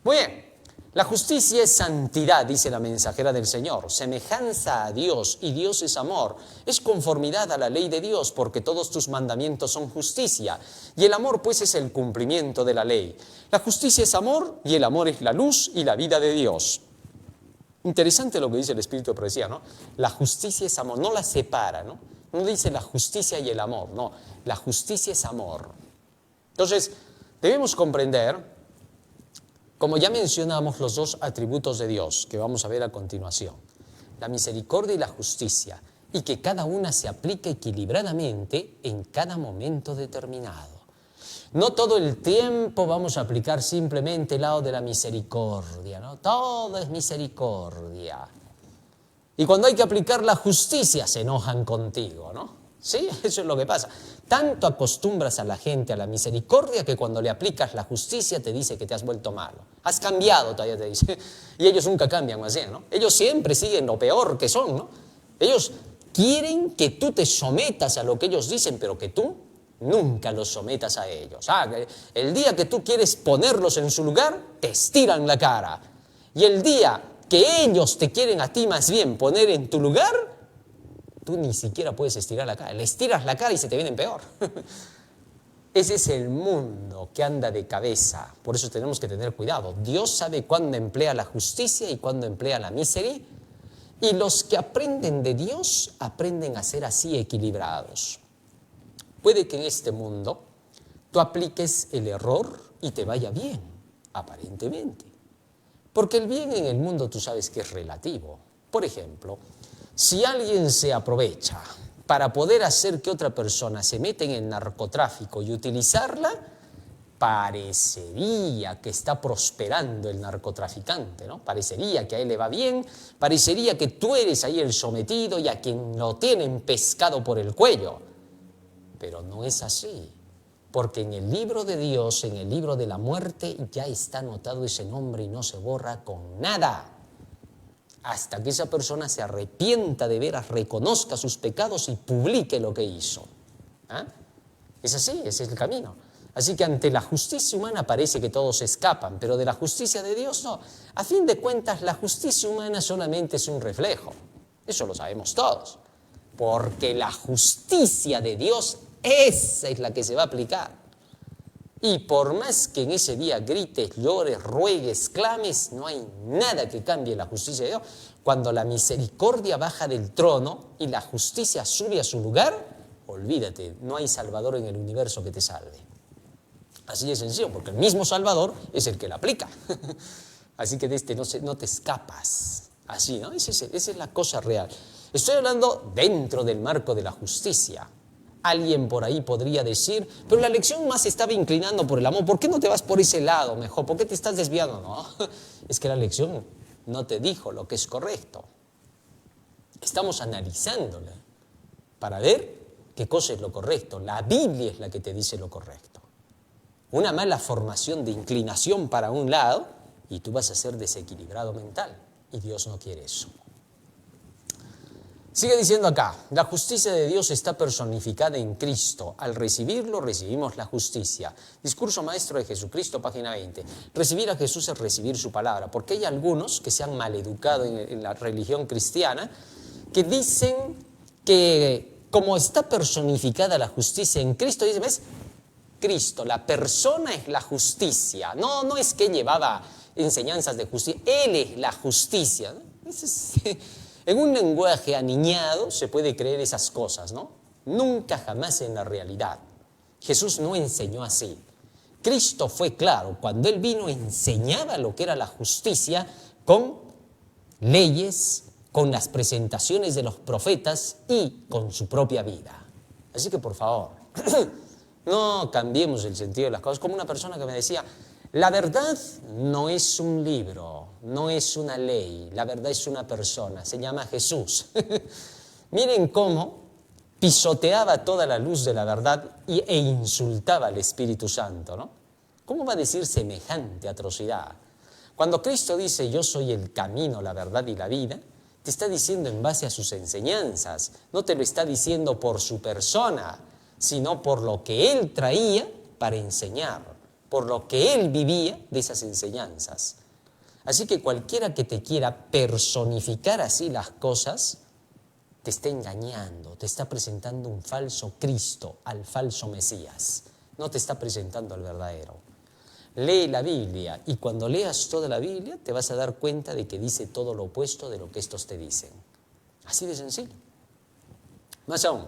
Muy bien. La justicia es santidad, dice la mensajera del Señor. Semejanza a Dios, y Dios es amor. Es conformidad a la ley de Dios, porque todos tus mandamientos son justicia. Y el amor, pues, es el cumplimiento de la ley. La justicia es amor, y el amor es la luz y la vida de Dios. Interesante lo que dice el Espíritu de Profecía, ¿no? La justicia es amor, no la separa, ¿no? No dice la justicia y el amor, no, la justicia es amor. Entonces, debemos comprender, como ya mencionamos, los dos atributos de Dios que vamos a ver a continuación, la misericordia y la justicia, y que cada una se aplica equilibradamente en cada momento determinado. No todo el tiempo vamos a aplicar simplemente el lado de la misericordia, ¿no? Todo es misericordia. Y cuando hay que aplicar la justicia, se enojan contigo, ¿no? Sí, eso es lo que pasa. Tanto acostumbras a la gente a la misericordia que cuando le aplicas la justicia te dice que te has vuelto malo. Has cambiado, todavía te dice. Y ellos nunca cambian más bien, ¿no? Ellos siempre siguen lo peor que son, ¿no? Ellos quieren que tú te sometas a lo que ellos dicen, pero que tú nunca los sometas a ellos. El día que tú quieres ponerlos en su lugar, te estiran la cara. Y el día que ellos te quieren a ti más bien poner en tu lugar, tú ni siquiera puedes estirar la cara. Le estiras la cara y se te vienen peor. Ese es el mundo que anda de cabeza. Por eso tenemos que tener cuidado. Dios sabe cuándo emplea la justicia y cuándo emplea la miseria. Y los que aprenden de Dios aprenden a ser así equilibrados. Puede que en este mundo tú apliques el error y te vaya bien, aparentemente. Porque el bien en el mundo tú sabes que es relativo. Por ejemplo, si alguien se aprovecha para poder hacer que otra persona se meta en el narcotráfico y utilizarla, parecería que está prosperando el narcotraficante, ¿no? Parecería que a él le va bien, parecería que tú eres ahí el sometido y a quien lo tienen pescado por el cuello. Pero no es así, porque en el libro de Dios, en el libro de la muerte, ya está anotado ese nombre y no se borra con nada. Hasta que esa persona se arrepienta de veras, reconozca sus pecados y publique lo que hizo. ¿Ah? Es así, ese es el camino. Así que ante la justicia humana parece que todos escapan, pero de la justicia de Dios no. A fin de cuentas, la justicia humana solamente es un reflejo. Eso lo sabemos todos. Porque la justicia de Dios, esa es la que se va a aplicar. Y por más que en ese día grites, llores, ruegues, clames, no hay nada que cambie la justicia de Dios. Cuando la misericordia baja del trono y la justicia sube a su lugar, olvídate, no hay Salvador en el universo que te salve. Así de sencillo, porque el mismo Salvador es el que la aplica. Así que de este no te escapas. Así, ¿no? Esa es la cosa real. Estoy hablando dentro del marco de la justicia. Alguien por ahí podría decir, pero la lección más se estaba inclinando por el amor. ¿Por qué no te vas por ese lado mejor? ¿Por qué te estás desviando? No, es que la lección no te dijo lo que es correcto. Estamos analizándola para ver qué cosa es lo correcto. La Biblia es la que te dice lo correcto. Una mala formación de inclinación para un lado y tú vas a ser desequilibrado mental. Y Dios no quiere eso. Sigue diciendo acá, la justicia de Dios está personificada en Cristo. Al recibirlo, recibimos la justicia. Discurso maestro de Jesucristo, página 20. Recibir a Jesús es recibir su palabra, porque hay algunos que se han maleducado en la religión cristiana que dicen que como está personificada la justicia en Cristo, dicen, ¿ves? Cristo, la persona es la justicia. No es que llevaba enseñanzas de justicia, Él es la justicia. En un lenguaje aniñado se puede creer esas cosas, ¿no? Nunca jamás en la realidad. Jesús no enseñó así. Cristo fue claro, cuando Él vino enseñaba lo que era la justicia con leyes, con las presentaciones de los profetas y con su propia vida. Así que por favor, no cambiemos el sentido de las cosas. Como una persona que me decía, la verdad no es un libro, no es una ley, la verdad es una persona, se llama Jesús. Miren cómo pisoteaba toda la luz de la verdad e insultaba al Espíritu Santo, ¿no? ¿Cómo va a decir semejante atrocidad? Cuando Cristo dice, yo soy el camino, la verdad y la vida, te está diciendo en base a sus enseñanzas, no te lo está diciendo por su persona, sino por lo que Él traía para enseñar, por lo que Él vivía de esas enseñanzas. Así que cualquiera que te quiera personificar así las cosas, te está engañando, te está presentando un falso Cristo, al falso Mesías. No te está presentando al verdadero. Lee la Biblia y cuando leas toda la Biblia te vas a dar cuenta de que dice todo lo opuesto de lo que estos te dicen. Así de sencillo. Más aún,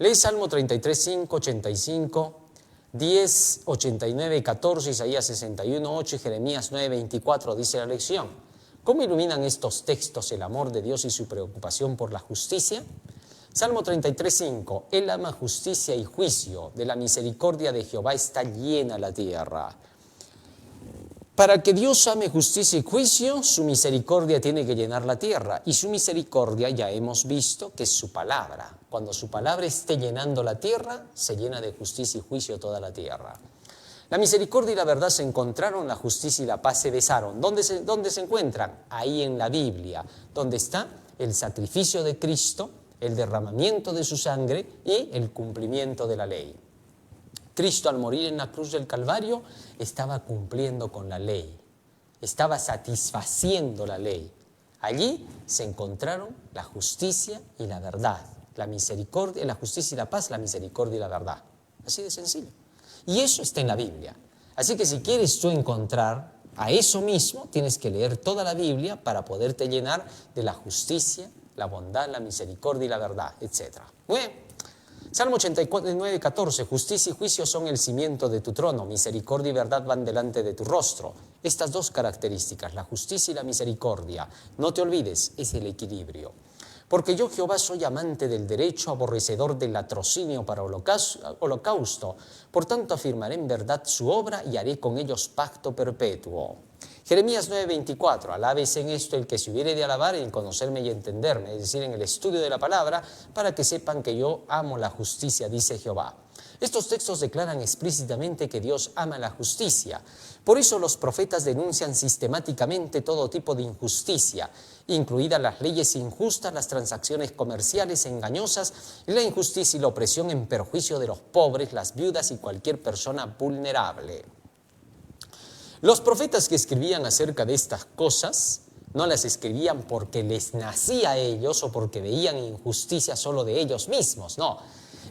lee Salmo 33, 5, 85, 10, 89, 14, Isaías 61, 8 y Jeremías 9, 24, dice la lección. ¿Cómo iluminan estos textos el amor de Dios y su preocupación por la justicia? Salmo 33, 5, Él ama justicia y juicio, de la misericordia de Jehová está llena la tierra. Para que Dios ame justicia y juicio, su misericordia tiene que llenar la tierra. Y su misericordia ya hemos visto que es su palabra. Cuando su palabra esté llenando la tierra, se llena de justicia y juicio toda la tierra. La misericordia y la verdad se encontraron, la justicia y la paz se besaron. ¿Dónde se encuentran? Ahí en la Biblia, donde está el sacrificio de Cristo, el derramamiento de su sangre y el cumplimiento de la ley. Cristo al morir en la cruz del Calvario estaba cumpliendo con la ley, estaba satisfaciendo la ley. Allí se encontraron la justicia y la verdad, la misericordia, la justicia y la paz, la misericordia y la verdad. Así de sencillo. Y eso está en la Biblia. Así que si quieres tú encontrar a eso mismo, tienes que leer toda la Biblia para poderte llenar de la justicia, la bondad, la misericordia y la verdad, etc. Muy bien. Salmo 89, 14, justicia y juicio son el cimiento de tu trono, misericordia y verdad van delante de tu rostro. Estas dos características, la justicia y la misericordia, no te olvides, es el equilibrio. Porque yo, Jehová, soy amante del derecho, aborrecedor del latrocinio para holocausto. Por tanto, afirmaré en verdad su obra y haré con ellos pacto perpetuo. Jeremías 9:24, alábese en esto el que se hubiere de alabar en conocerme y entenderme, es decir, en el estudio de la palabra, para que sepan que yo amo la justicia, dice Jehová. Estos textos declaran explícitamente que Dios ama la justicia. Por eso los profetas denuncian sistemáticamente todo tipo de injusticia, incluidas las leyes injustas, las transacciones comerciales engañosas, y la injusticia y la opresión en perjuicio de los pobres, las viudas y cualquier persona vulnerable. Los profetas que escribían acerca de estas cosas no las escribían porque les nacía a ellos o porque veían injusticia solo de ellos mismos, no.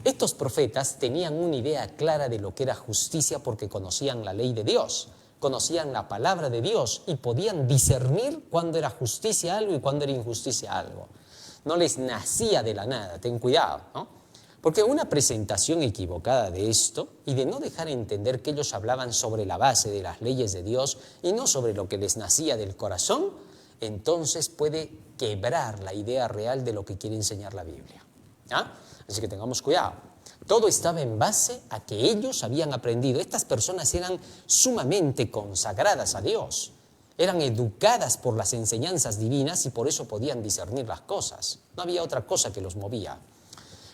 Estos profetas tenían una idea clara de lo que era justicia porque conocían la ley de Dios, conocían la palabra de Dios y podían discernir cuándo era justicia algo y cuándo era injusticia algo. No les nacía de la nada, ten cuidado, ¿no? Porque una presentación equivocada de esto y de no dejar entender que ellos hablaban sobre la base de las leyes de Dios y no sobre lo que les nacía del corazón, entonces puede quebrar la idea real de lo que quiere enseñar la Biblia. ¿Ah? Así que tengamos cuidado. Todo estaba en base a que ellos habían aprendido. Estas personas eran sumamente consagradas a Dios. Eran educadas por las enseñanzas divinas y por eso podían discernir las cosas. No había otra cosa que los movía.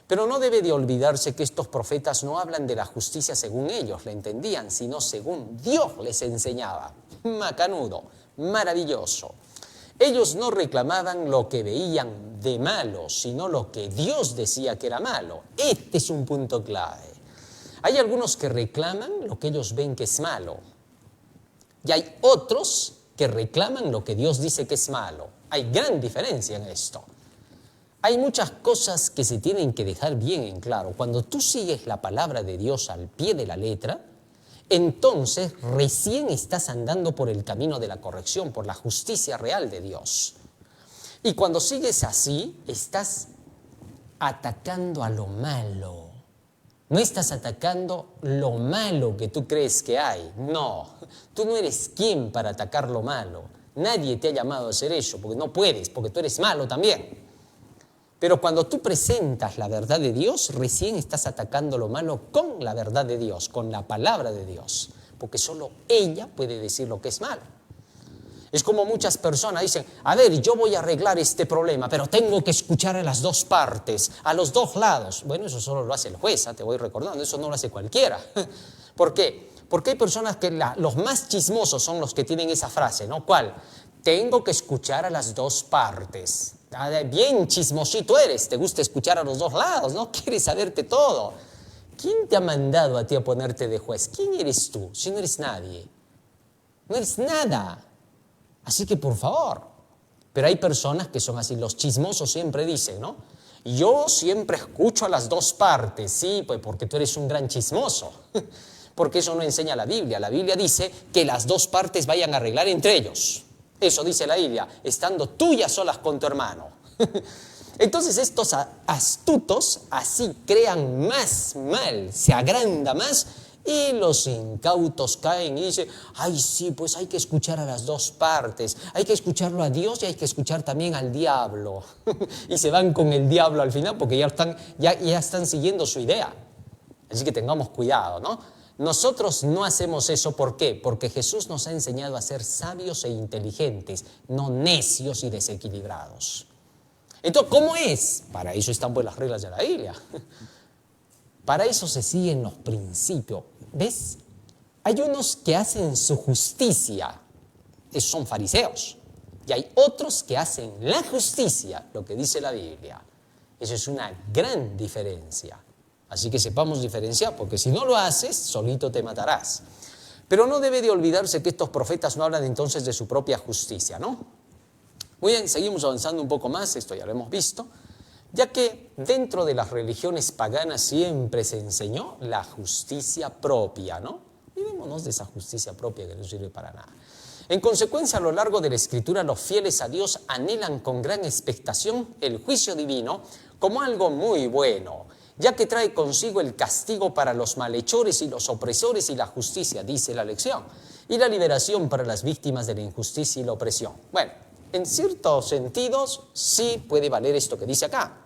Pero no debe de olvidarse que estos profetas no hablan de la justicia según ellos la entendían, sino según Dios les enseñaba. Macanudo, maravilloso. Ellos no reclamaban lo que veían de malo, sino lo que Dios decía que era malo. Este es un punto clave. Hay algunos que reclaman lo que ellos ven que es malo. Y hay otros que reclaman lo que Dios dice que es malo. Hay gran diferencia en esto. Hay muchas cosas que se tienen que dejar bien en claro. Cuando tú sigues la palabra de Dios al pie de la letra, entonces recién estás andando por el camino de la corrección, por la justicia real de Dios. Y cuando sigues así, estás atacando a lo malo. No estás atacando lo malo que tú crees que hay. No, tú no eres quien para atacar lo malo. Nadie te ha llamado a hacer eso, porque no puedes, porque tú eres malo también. Pero cuando tú presentas la verdad de Dios, recién estás atacando lo malo con la verdad de Dios, con la palabra de Dios, porque solo ella puede decir lo que es malo. Es como muchas personas dicen, a ver, yo voy a arreglar este problema, pero tengo que escuchar a las dos partes, a los dos lados. Bueno, eso solo lo hace el juez, te voy recordando, eso no lo hace cualquiera. ¿Por qué? Porque hay personas que los más chismosos son los que tienen esa frase, ¿no? ¿Cuál? Tengo que escuchar a las dos partes. Bien chismosito eres, te gusta escuchar a los dos lados, ¿no? Quieres saberte todo. ¿Quién te ha mandado a ti a ponerte de juez? ¿Quién eres tú? Si no eres nadie. No eres nada. Así que por favor. Pero hay personas que son así, los chismosos siempre dicen, ¿no? Yo siempre escucho a las dos partes, sí, pues porque tú eres un gran chismoso. Porque eso no enseña la Biblia. La Biblia dice que las dos partes vayan a arreglar entre ellos. Eso dice la Biblia, estando tú y a solas con tu hermano. Entonces estos astutos así crean más mal, se agranda más y los incautos caen y dicen, ay sí, pues hay que escuchar a las dos partes, hay que escucharlo a Dios y hay que escuchar también al diablo. Y se van con el diablo al final porque ya están siguiendo su idea. Así que tengamos cuidado, ¿no? Nosotros no hacemos eso, ¿por qué? Porque Jesús nos ha enseñado a ser sabios e inteligentes, no necios y desequilibrados. Entonces, ¿cómo es? Para eso están pues las reglas de la Biblia. Para eso se siguen los principios. ¿Ves? Hay unos que hacen su justicia, esos son fariseos. Y hay otros que hacen la justicia, lo que dice la Biblia. Eso es una gran diferencia. Así que sepamos diferenciar, porque si no lo haces, solito te matarás. Pero no debe de olvidarse que estos profetas no hablan entonces de su propia justicia, ¿no? Muy bien, seguimos avanzando un poco más, esto ya lo hemos visto, ya que dentro de las religiones paganas siempre se enseñó la justicia propia, ¿no? Olvidémonos de esa justicia propia que no sirve para nada. En consecuencia, a lo largo de la Escritura, los fieles a Dios anhelan con gran expectación el juicio divino como algo muy bueno, ya que trae consigo el castigo para los malhechores y los opresores y la justicia, dice la lección, y la liberación para las víctimas de la injusticia y la opresión. Bueno, en ciertos sentidos sí puede valer esto que dice acá.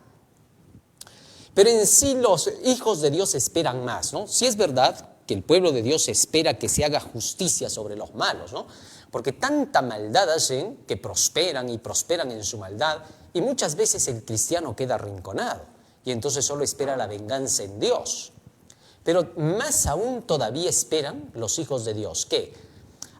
Pero en sí los hijos de Dios esperan más, ¿no? Sí es verdad que el pueblo de Dios espera que se haga justicia sobre los malos, ¿no? Porque tanta maldad hacen que prosperan y prosperan en su maldad, y muchas veces el cristiano queda arrinconado y entonces solo espera la venganza en Dios. Pero más aún todavía esperan los hijos de Dios, que,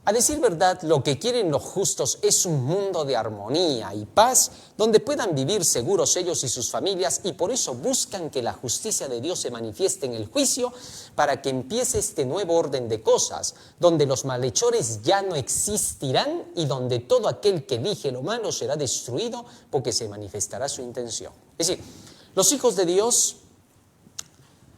a decir verdad, lo que quieren los justos es un mundo de armonía y paz donde puedan vivir seguros ellos y sus familias, y por eso buscan que la justicia de Dios se manifieste en el juicio para que empiece este nuevo orden de cosas, donde los malhechores ya no existirán y donde todo aquel que elige lo malo será destruido porque se manifestará su intención. Es decir, los hijos de Dios,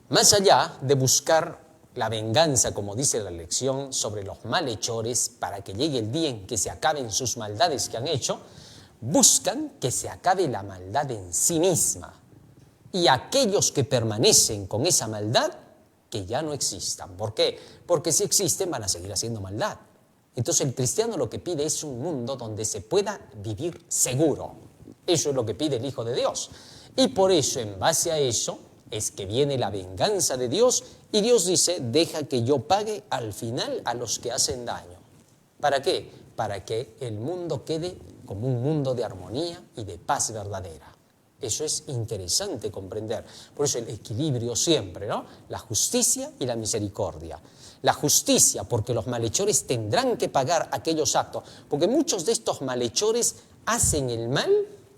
más allá de buscar la venganza, como dice la lección, sobre los malhechores para que llegue el día en que se acaben sus maldades que han hecho, buscan que se acabe la maldad en sí misma y aquellos que permanecen con esa maldad que ya no existan. ¿Por qué? Porque si existen van a seguir haciendo maldad. Entonces el cristiano lo que pide es un mundo donde se pueda vivir seguro. Eso es lo que pide el Hijo de Dios. Y por eso, en base a eso, es que viene la venganza de Dios, y Dios dice, deja que yo pague al final a los que hacen daño. ¿Para qué? Para que el mundo quede como un mundo de armonía y de paz verdadera. Eso es interesante comprender. Por eso el equilibrio siempre, ¿no? La justicia y la misericordia. La justicia, porque los malhechores tendrán que pagar aquellos actos, porque muchos de estos malhechores hacen el mal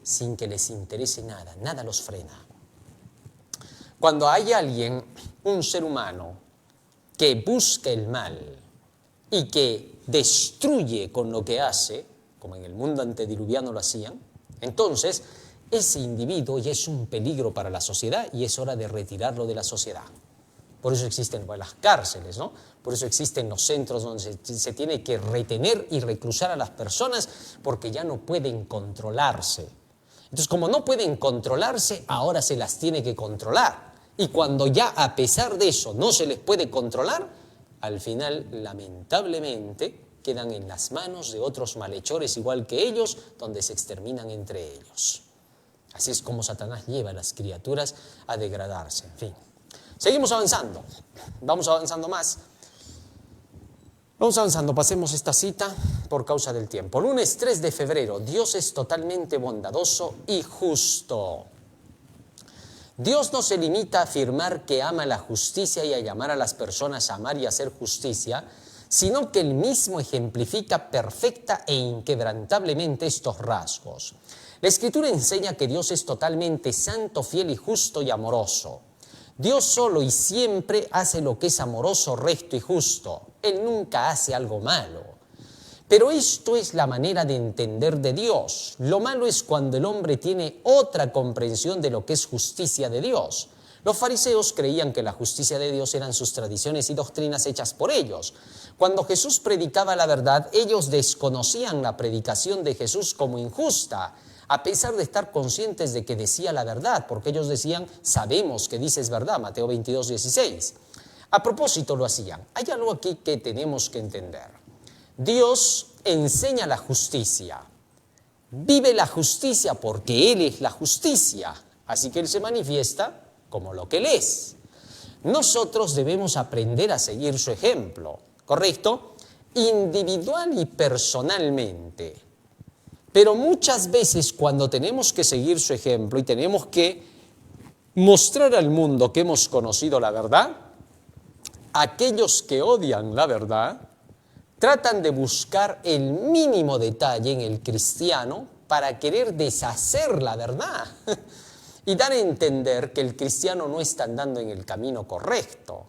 sin que les interese nada, nada los frena. Cuando hay alguien, un ser humano, que busca el mal y que destruye con lo que hace, como en el mundo antediluviano lo hacían, entonces ese individuo ya es un peligro para la sociedad y es hora de retirarlo de la sociedad. Por eso existen las cárceles, ¿no? Por eso existen los centros donde se tiene que retener y reclusar a las personas porque ya no pueden controlarse. Entonces, como no pueden controlarse, ahora se las tiene que controlar. Y cuando ya a pesar de eso no se les puede controlar, al final lamentablemente quedan en las manos de otros malhechores igual que ellos, donde se exterminan entre ellos. Así es como Satanás lleva a las criaturas a degradarse. En fin, seguimos avanzando, vamos avanzando más. Vamos avanzando, pasemos esta cita por causa del tiempo. Lunes 3 de febrero, Dios es totalmente bondadoso y justo. Dios no se limita a afirmar que ama la justicia y a llamar a las personas a amar y hacer justicia, sino que Él mismo ejemplifica perfecta e inquebrantablemente estos rasgos. La Escritura enseña que Dios es totalmente santo, fiel y justo y amoroso. Dios solo y siempre hace lo que es amoroso, recto y justo. Él nunca hace algo malo. Pero esto es la manera de entender de Dios. Lo malo es cuando el hombre tiene otra comprensión de lo que es justicia de Dios. Los fariseos creían que la justicia de Dios eran sus tradiciones y doctrinas hechas por ellos. Cuando Jesús predicaba la verdad, ellos desconocían la predicación de Jesús como injusta, a pesar de estar conscientes de que decía la verdad, porque ellos decían, sabemos que dices verdad, Mateo 22:16. A propósito lo hacían. Hay algo aquí que tenemos que entender. Dios enseña la justicia, vive la justicia porque Él es la justicia, así que Él se manifiesta como lo que Él es. Nosotros debemos aprender a seguir su ejemplo, ¿correcto? Individual y personalmente. Pero muchas veces cuando tenemos que seguir su ejemplo y tenemos que mostrar al mundo que hemos conocido la verdad, aquellos que odian la verdad tratan de buscar el mínimo detalle en el cristiano para querer deshacer la verdad y dar a entender que el cristiano no está andando en el camino correcto.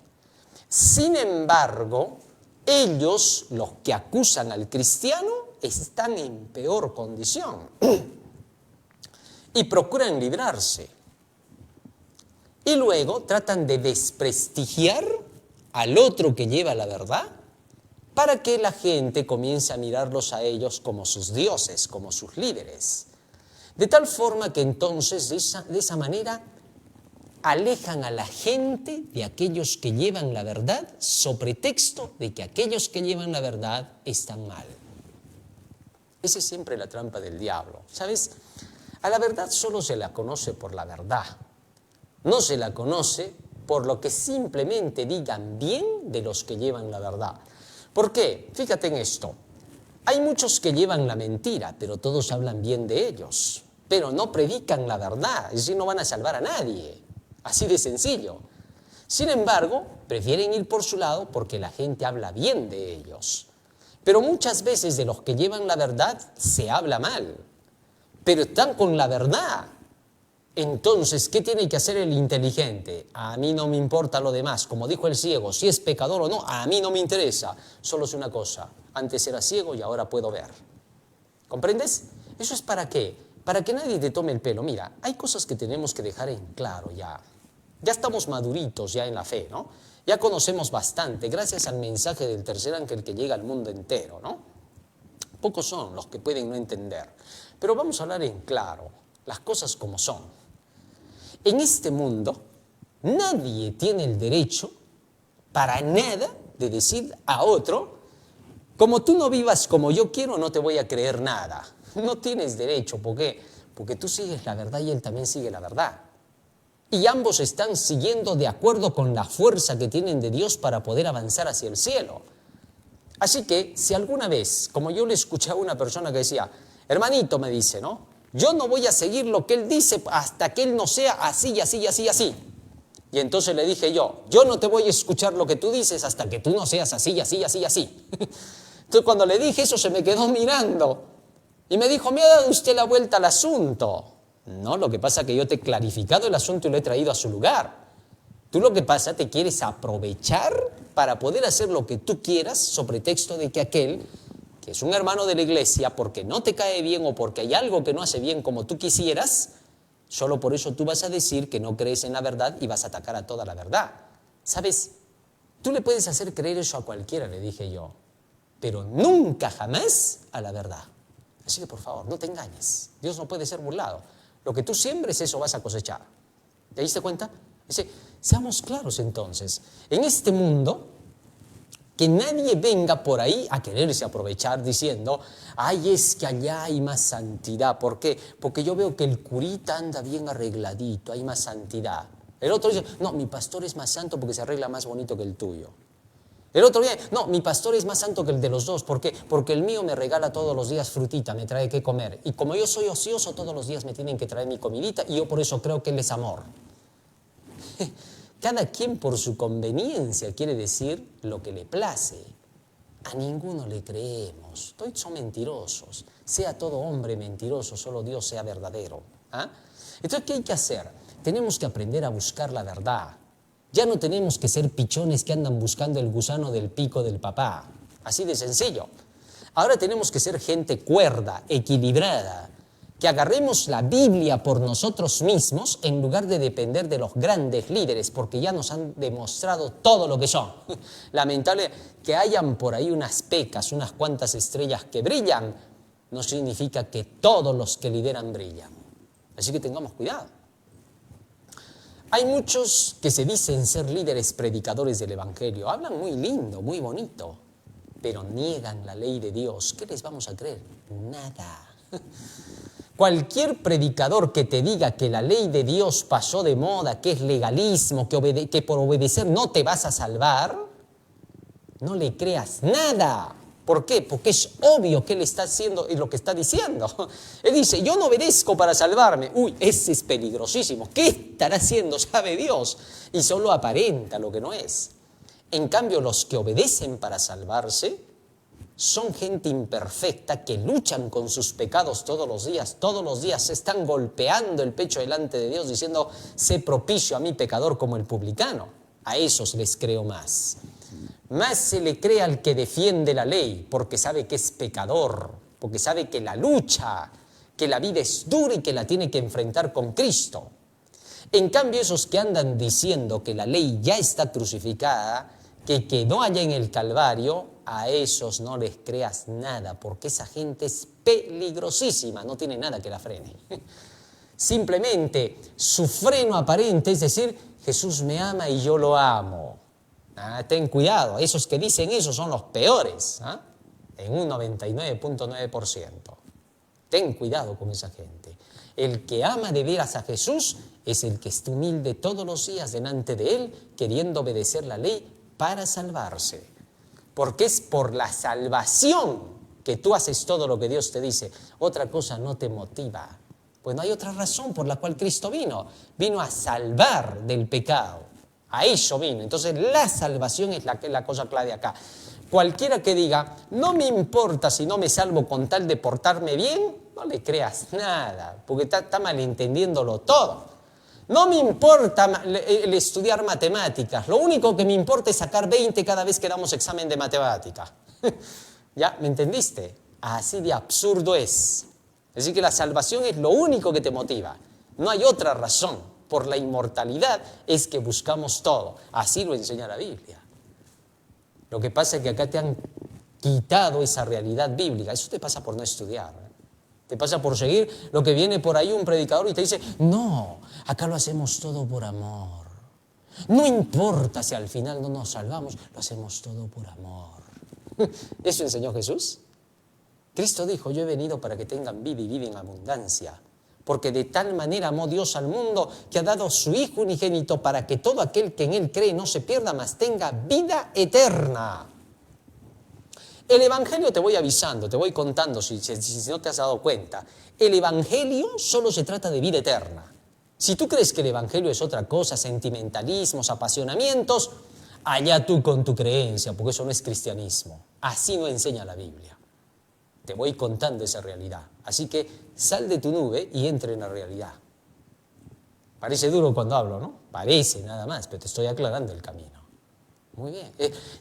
Sin embargo, ellos, los que acusan al cristiano, están en peor condición y procuran librarse. Y luego tratan de desprestigiar al otro que lleva la verdad, para que la gente comience a mirarlos a ellos como sus dioses, como sus líderes. De tal forma que entonces de esa manera alejan a la gente de aquellos que llevan la verdad, sobre pretexto de que aquellos que llevan la verdad están mal. Esa es siempre la trampa del diablo. ¿Sabes? A la verdad solo se la conoce por la verdad. No se la conoce por lo que simplemente digan bien de los que llevan la verdad. ¿Por qué? Fíjate en esto. Hay muchos que llevan la mentira, pero todos hablan bien de ellos. Pero no predican la verdad, es decir, no van a salvar a nadie. Así de sencillo. Sin embargo, prefieren ir por su lado porque la gente habla bien de ellos. Pero muchas veces de los que llevan la verdad se habla mal. Pero están con la verdad. Entonces, ¿qué tiene que hacer el inteligente? A mí no me importa lo demás. Como dijo el ciego, si es pecador o no, a mí no me interesa. Solo es una cosa. Antes era ciego y ahora puedo ver. ¿Comprendes? ¿Eso es para qué? Para que nadie te tome el pelo. Mira, hay cosas que tenemos que dejar en claro ya. Ya estamos maduritos ya en la fe, ¿no? Ya conocemos bastante, gracias al mensaje del tercer ángel que llega al mundo entero, ¿no? Pocos son los que pueden no entender. Pero vamos a hablar en claro, las cosas como son. En este mundo, nadie tiene el derecho para nada de decir a otro, como tú no vivas como yo quiero, no te voy a creer nada. No tienes derecho, ¿por qué? Porque tú sigues la verdad y él también sigue la verdad. Y ambos están siguiendo de acuerdo con la fuerza que tienen de Dios para poder avanzar hacia el cielo. Así que, si alguna vez, como yo le escuché a una persona que decía, hermanito, me dice, ¿no? Yo no voy a seguir lo que él dice hasta que él no sea así, así, así, así. Y entonces le dije yo no te voy a escuchar lo que tú dices hasta que tú no seas así, así, así, así. Entonces cuando le dije eso se me quedó mirando y me dijo, me ha dado usted la vuelta al asunto. No, lo que pasa es que yo te he clarificado el asunto y lo he traído a su lugar. Tú lo que pasa, te quieres aprovechar para poder hacer lo que tú quieras sobre texto de que aquel que es un hermano de la iglesia, porque no te cae bien o porque hay algo que no hace bien como tú quisieras, solo por eso tú vas a decir que no crees en la verdad y vas a atacar a toda la verdad. ¿Sabes? Tú le puedes hacer creer eso a cualquiera, le dije yo, pero nunca jamás a la verdad. Así que por favor, no te engañes. Dios no puede ser burlado. Lo que tú siembres, eso vas a cosechar. ¿Te diste cuenta? Seamos claros entonces. En este mundo, que nadie venga por ahí a quererse aprovechar diciendo, ay, es que allá hay más santidad. ¿Por qué? Porque yo veo que el curita anda bien arregladito, hay más santidad. El otro dice, no, mi pastor es más santo porque se arregla más bonito que el tuyo. El otro día, no, mi pastor es más santo que el de los dos. ¿Por qué? Porque el mío me regala todos los días frutita, me trae que comer. Y como yo soy ocioso, todos los días me tienen que traer mi comidita y yo por eso creo que él es amor. Cada quien por su conveniencia quiere decir lo que le place. A ninguno le creemos. Todos son mentirosos. Sea todo hombre mentiroso, solo Dios sea verdadero. ¿Ah? Entonces, ¿qué hay que hacer? Tenemos que aprender a buscar la verdad. Ya no tenemos que ser pichones que andan buscando el gusano del pico del papá. Así de sencillo. Ahora tenemos que ser gente cuerda, equilibrada, que agarremos la Biblia por nosotros mismos en lugar de depender de los grandes líderes, porque ya nos han demostrado todo lo que son. Lamentable que hayan por ahí unas pecas, unas cuantas estrellas que brillan, no significa que todos los que lideran brillan. Así que tengamos cuidado. Hay muchos que se dicen ser líderes predicadores del Evangelio, hablan muy lindo, muy bonito, pero niegan la ley de Dios. ¿Qué les vamos a creer? Nada. Cualquier predicador que te diga que la ley de Dios pasó de moda, que es legalismo, que por obedecer no te vas a salvar, no le creas nada. ¿Por qué? Porque es obvio que él está haciendo lo que está diciendo. Él dice, yo no obedezco para salvarme. Uy, ese es peligrosísimo. ¿Qué estará haciendo? Sabe Dios. Y solo aparenta lo que no es. En cambio, los que obedecen para salvarse son gente imperfecta que luchan con sus pecados todos los días se están golpeando el pecho delante de Dios diciendo, sé propicio a mi pecador como el publicano. A esos les creo más. Más se le cree al que defiende la ley porque sabe que es pecador, porque sabe que la lucha, que la vida es dura y que la tiene que enfrentar con Cristo. En cambio, esos que andan diciendo que la ley ya está crucificada, que quedó allá en el Calvario, a esos no les creas nada, porque esa gente es peligrosísima, no tiene nada que la frene. Simplemente su freno aparente es decir, Jesús me ama y yo lo amo. Ten cuidado, esos que dicen eso son los peores. en un 99.9%. Ten cuidado con esa gente. El que ama de veras a Jesús es el que está humilde todos los días delante de Él, queriendo obedecer la ley para salvarse. Porque es por la salvación que tú haces todo lo que Dios te dice. Otra cosa no te motiva. Pues no hay otra razón por la cual Cristo vino. Vino a salvar del pecado. A eso vino. Entonces la salvación es la cosa clave acá. Cualquiera que diga, no me importa si no me salvo con tal de portarme bien, no le creas nada, porque está malentendiéndolo todo. No me importa el estudiar matemáticas, lo único que me importa es sacar 20 cada vez que damos examen de matemática. ¿Ya? ¿Me entendiste? Así de absurdo es. Es decir, que la salvación es lo único que te motiva. No hay otra razón. Por la inmortalidad es que buscamos todo. Así lo enseña la Biblia. Lo que pasa es que acá te han quitado esa realidad bíblica. Eso te pasa por no estudiar. Te pasa por seguir lo que viene por ahí un predicador y te dice, no, acá lo hacemos todo por amor. No importa si al final no nos salvamos, lo hacemos todo por amor. ¿Eso enseñó Jesús? Cristo dijo, yo he venido para que tengan vida y vida en abundancia. Porque de tal manera amó Dios al mundo que ha dado a su Hijo unigénito para que todo aquel que en Él cree no se pierda, mas tenga vida eterna. El Evangelio, te voy avisando, te voy contando si no te has dado cuenta, el Evangelio solo se trata de vida eterna. Si tú crees que el Evangelio es otra cosa, sentimentalismos, apasionamientos, allá tú con tu creencia, porque eso no es cristianismo. Así no enseña la Biblia. Te voy contando esa realidad. Así que sal de tu nube y entra en la realidad. Parece duro cuando hablo, ¿no? Parece nada más, pero te estoy aclarando el camino. Muy bien.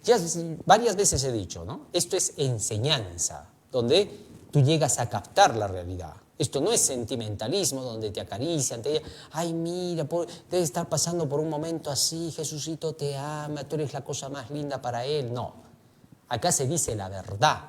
Ya varias veces he dicho, ¿no? Esto es enseñanza, donde tú llegas a captar la realidad. Esto no es sentimentalismo, donde te acarician, te dicen, ay, mira, debes estar pasando por un momento así, Jesucito te ama, tú eres la cosa más linda para Él. No. Acá se dice la verdad.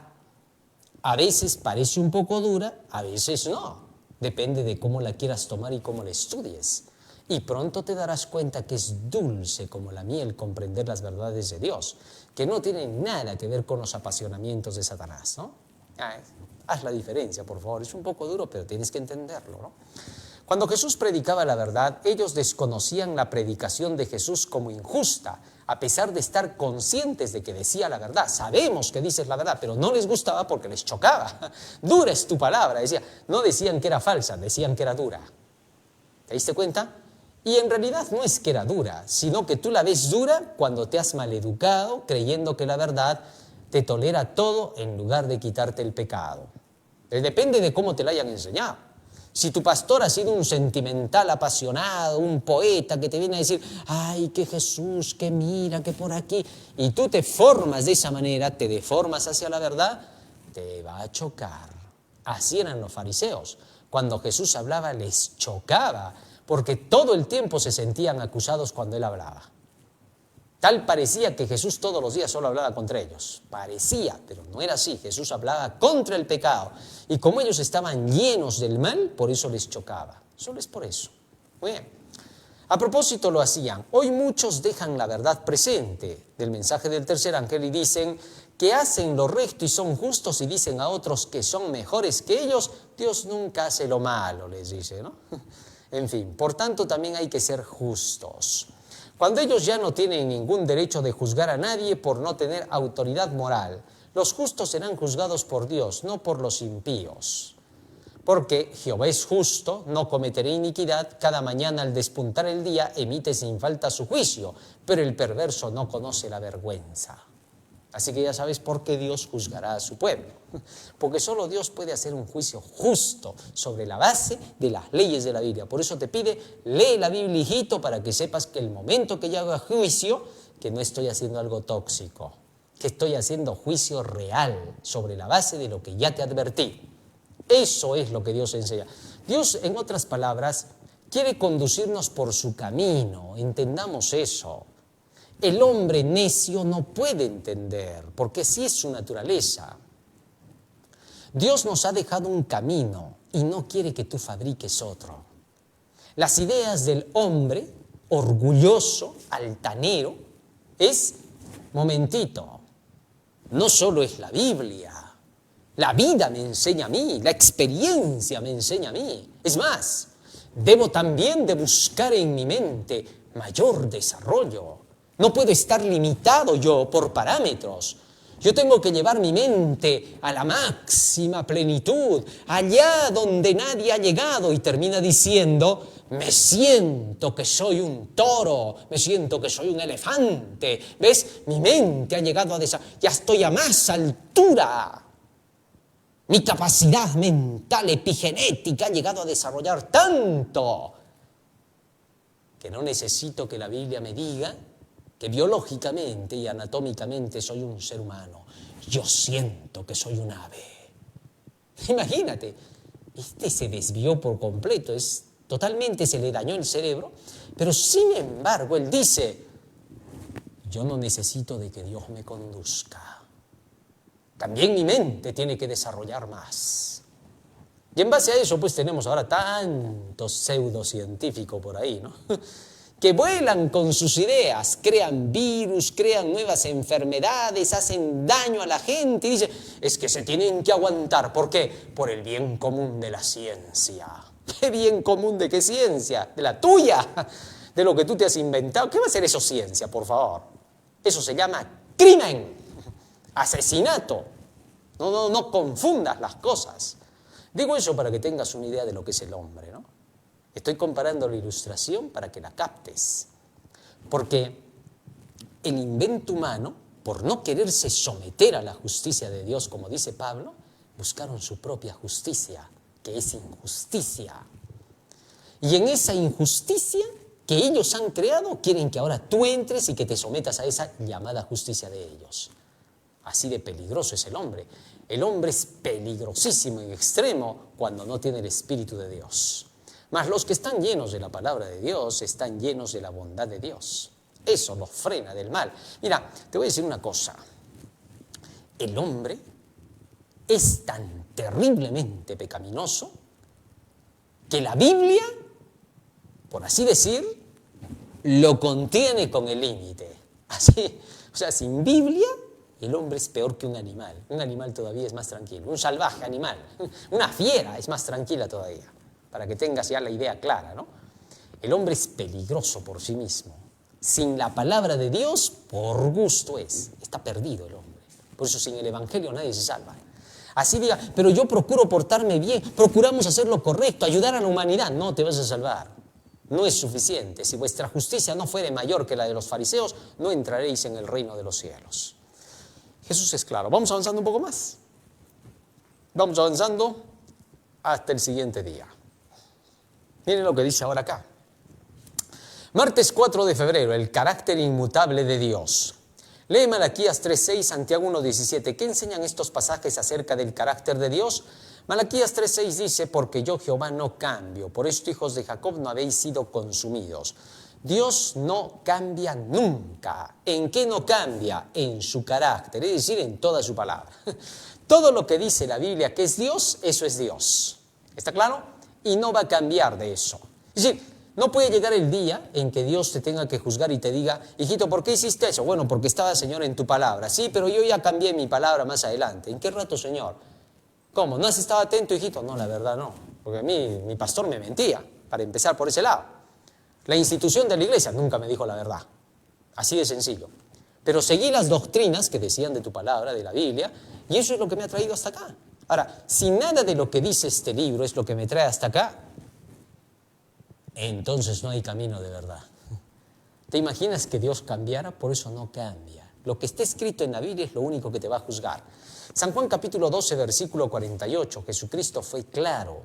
A veces parece un poco dura, a veces no. Depende de cómo la quieras tomar y cómo la estudies. Y pronto te darás cuenta que es dulce como la miel comprender las verdades de Dios, que no tienen nada que ver con los apasionamientos de Satanás, ¿no? Haz la diferencia, por favor. Es un poco duro, pero tienes que entenderlo, ¿no? Cuando Jesús predicaba la verdad, ellos desconocían la predicación de Jesús como injusta, a pesar de estar conscientes de que decía la verdad. Sabemos que dices la verdad, pero no les gustaba porque les chocaba. Dura es tu palabra, decía. No decían que era falsa, decían que era dura. ¿Te diste cuenta? Y en realidad no es que era dura, sino que tú la ves dura cuando te has maleducado, creyendo que la verdad te tolera todo en lugar de quitarte el pecado. Depende de cómo te la hayan enseñado. Si tu pastor ha sido un sentimental apasionado, un poeta que te viene a decir, ay, que Jesús, que mira, que por aquí, y tú te formas de esa manera, te deformas hacia la verdad, te va a chocar. Así eran los fariseos. Cuando Jesús hablaba les chocaba, porque todo el tiempo se sentían acusados cuando Él hablaba. Tal parecía que Jesús todos los días solo hablaba contra ellos. Parecía, pero no era así. Jesús hablaba contra el pecado. Y como ellos estaban llenos del mal, por eso les chocaba. Solo es por eso. Muy bien. A propósito lo hacían. Hoy muchos dejan la verdad presente del mensaje del tercer ángel y dicen que hacen lo recto y son justos y dicen a otros que son mejores que ellos. Dios nunca hace lo malo, les dice, ¿no? En fin, por tanto también hay que ser justos. Cuando ellos ya no tienen ningún derecho de juzgar a nadie por no tener autoridad moral, los justos serán juzgados por Dios, no por los impíos. Porque Jehová es justo, no cometerá iniquidad, cada mañana al despuntar el día emite sin falta su juicio, pero el perverso no conoce la vergüenza. Así que ya sabes por qué Dios juzgará a su pueblo. Porque solo Dios puede hacer un juicio justo sobre la base de las leyes de la Biblia. Por eso te pide, lee la Biblia, hijito, para que sepas que el momento que yo haga juicio, que no estoy haciendo algo tóxico, que estoy haciendo juicio real sobre la base de lo que ya te advertí. Eso es lo que Dios enseña. Dios, en otras palabras, quiere conducirnos por su camino. Entendamos eso. El hombre necio no puede entender, porque así es su naturaleza. Dios nos ha dejado un camino y no quiere que tú fabriques otro. Las ideas del hombre orgulloso, altanero, es, momentito, no solo es la Biblia, La vida me enseña a mí, la experiencia me enseña a mí. Es más, debo también de buscar en mi mente mayor desarrollo. No puedo estar limitado yo por parámetros. Yo tengo que llevar mi mente a la máxima plenitud, allá donde nadie ha llegado, y termina diciendo: me siento que soy un toro, me siento que soy un elefante. ¿Ves? Mi mente ha llegado a ya estoy a más altura. Mi capacidad mental epigenética ha llegado a desarrollar tanto que no necesito que la Biblia me diga que biológicamente y anatómicamente soy un ser humano. Yo siento que soy un ave. Imagínate, se desvió por completo, totalmente se le dañó el cerebro, pero sin embargo él dice: yo no necesito de que Dios me conduzca. También mi mente tiene que desarrollar más. Y en base a eso, pues tenemos ahora tantos pseudocientíficos por ahí, ¿no? Que vuelan con sus ideas, crean virus, crean nuevas enfermedades, hacen daño a la gente y dicen: es que se tienen que aguantar. ¿Por qué? Por el bien común de la ciencia. ¿Qué bien común de qué ciencia? De la tuya, de lo que tú te has inventado. ¿Qué va a ser eso ciencia, por favor? Eso se llama crimen, asesinato. No confundas las cosas. Digo eso para que tengas una idea de lo que es el hombre, ¿no? Estoy comparando la ilustración para que la captes. Porque el invento humano, por no quererse someter a la justicia de Dios, como dice Pablo, buscaron su propia justicia, que es injusticia. Y en esa injusticia que ellos han creado, quieren que ahora tú entres y que te sometas a esa llamada justicia de ellos. Así de peligroso es el hombre. El hombre es peligrosísimo en extremo cuando no tiene el Espíritu de Dios. Mas los que están llenos de la palabra de Dios están llenos de la bondad de Dios. Eso los frena del mal. Mira, te voy a decir una cosa. El hombre es tan terriblemente pecaminoso que la Biblia, por así decir, lo contiene con el límite. Así, o sea, sin Biblia, el hombre es peor que un animal. Un animal todavía es más tranquilo. Un salvaje animal. Una fiera es más tranquila todavía. Para que tengas ya la idea clara, ¿no? El hombre es peligroso por sí mismo. Sin la palabra de Dios, por gusto es. Está perdido el hombre. Por eso sin el Evangelio nadie se salva. Así diga: pero yo procuro portarme bien, procuramos hacer lo correcto, ayudar a la humanidad. No te vas a salvar. No es suficiente. Si vuestra justicia no fuere mayor que la de los fariseos, no entraréis en el reino de los cielos. Jesús es claro. Vamos avanzando un poco más. Vamos avanzando hasta el siguiente día. Miren lo que dice ahora acá. Martes 4 de febrero, el carácter inmutable de Dios. Lee Malaquías 3:6, Santiago 1:17. ¿Qué enseñan estos pasajes acerca del carácter de Dios? Malaquías 3:6 dice: porque yo Jehová no cambio, por esto hijos de Jacob no habéis sido consumidos. Dios no cambia nunca. ¿En qué no cambia? En su carácter, es decir, en toda su palabra. Todo lo que dice la Biblia que es Dios, eso es Dios. ¿Está claro? Y no va a cambiar de eso. Es decir, no puede llegar el día en que Dios te tenga que juzgar y te diga: hijito, ¿por qué hiciste eso? Bueno, porque estaba, Señor, en tu palabra. Sí, pero yo ya cambié mi palabra más adelante. ¿En qué rato, Señor? ¿Cómo? ¿No has estado atento, hijito? No, la verdad no. Porque a mí, mi pastor me mentía, para empezar por ese lado. La institución de la iglesia nunca me dijo la verdad. Así de sencillo. Pero seguí las doctrinas que decían de tu palabra, de la Biblia, y eso es lo que me ha traído hasta acá. Ahora, si nada de lo que dice este libro es lo que me trae hasta acá, entonces no hay camino de verdad. ¿Te imaginas que Dios cambiara? Por eso no cambia. Lo que está escrito en la Biblia es lo único que te va a juzgar. San Juan capítulo 12, versículo 48, Jesucristo fue claro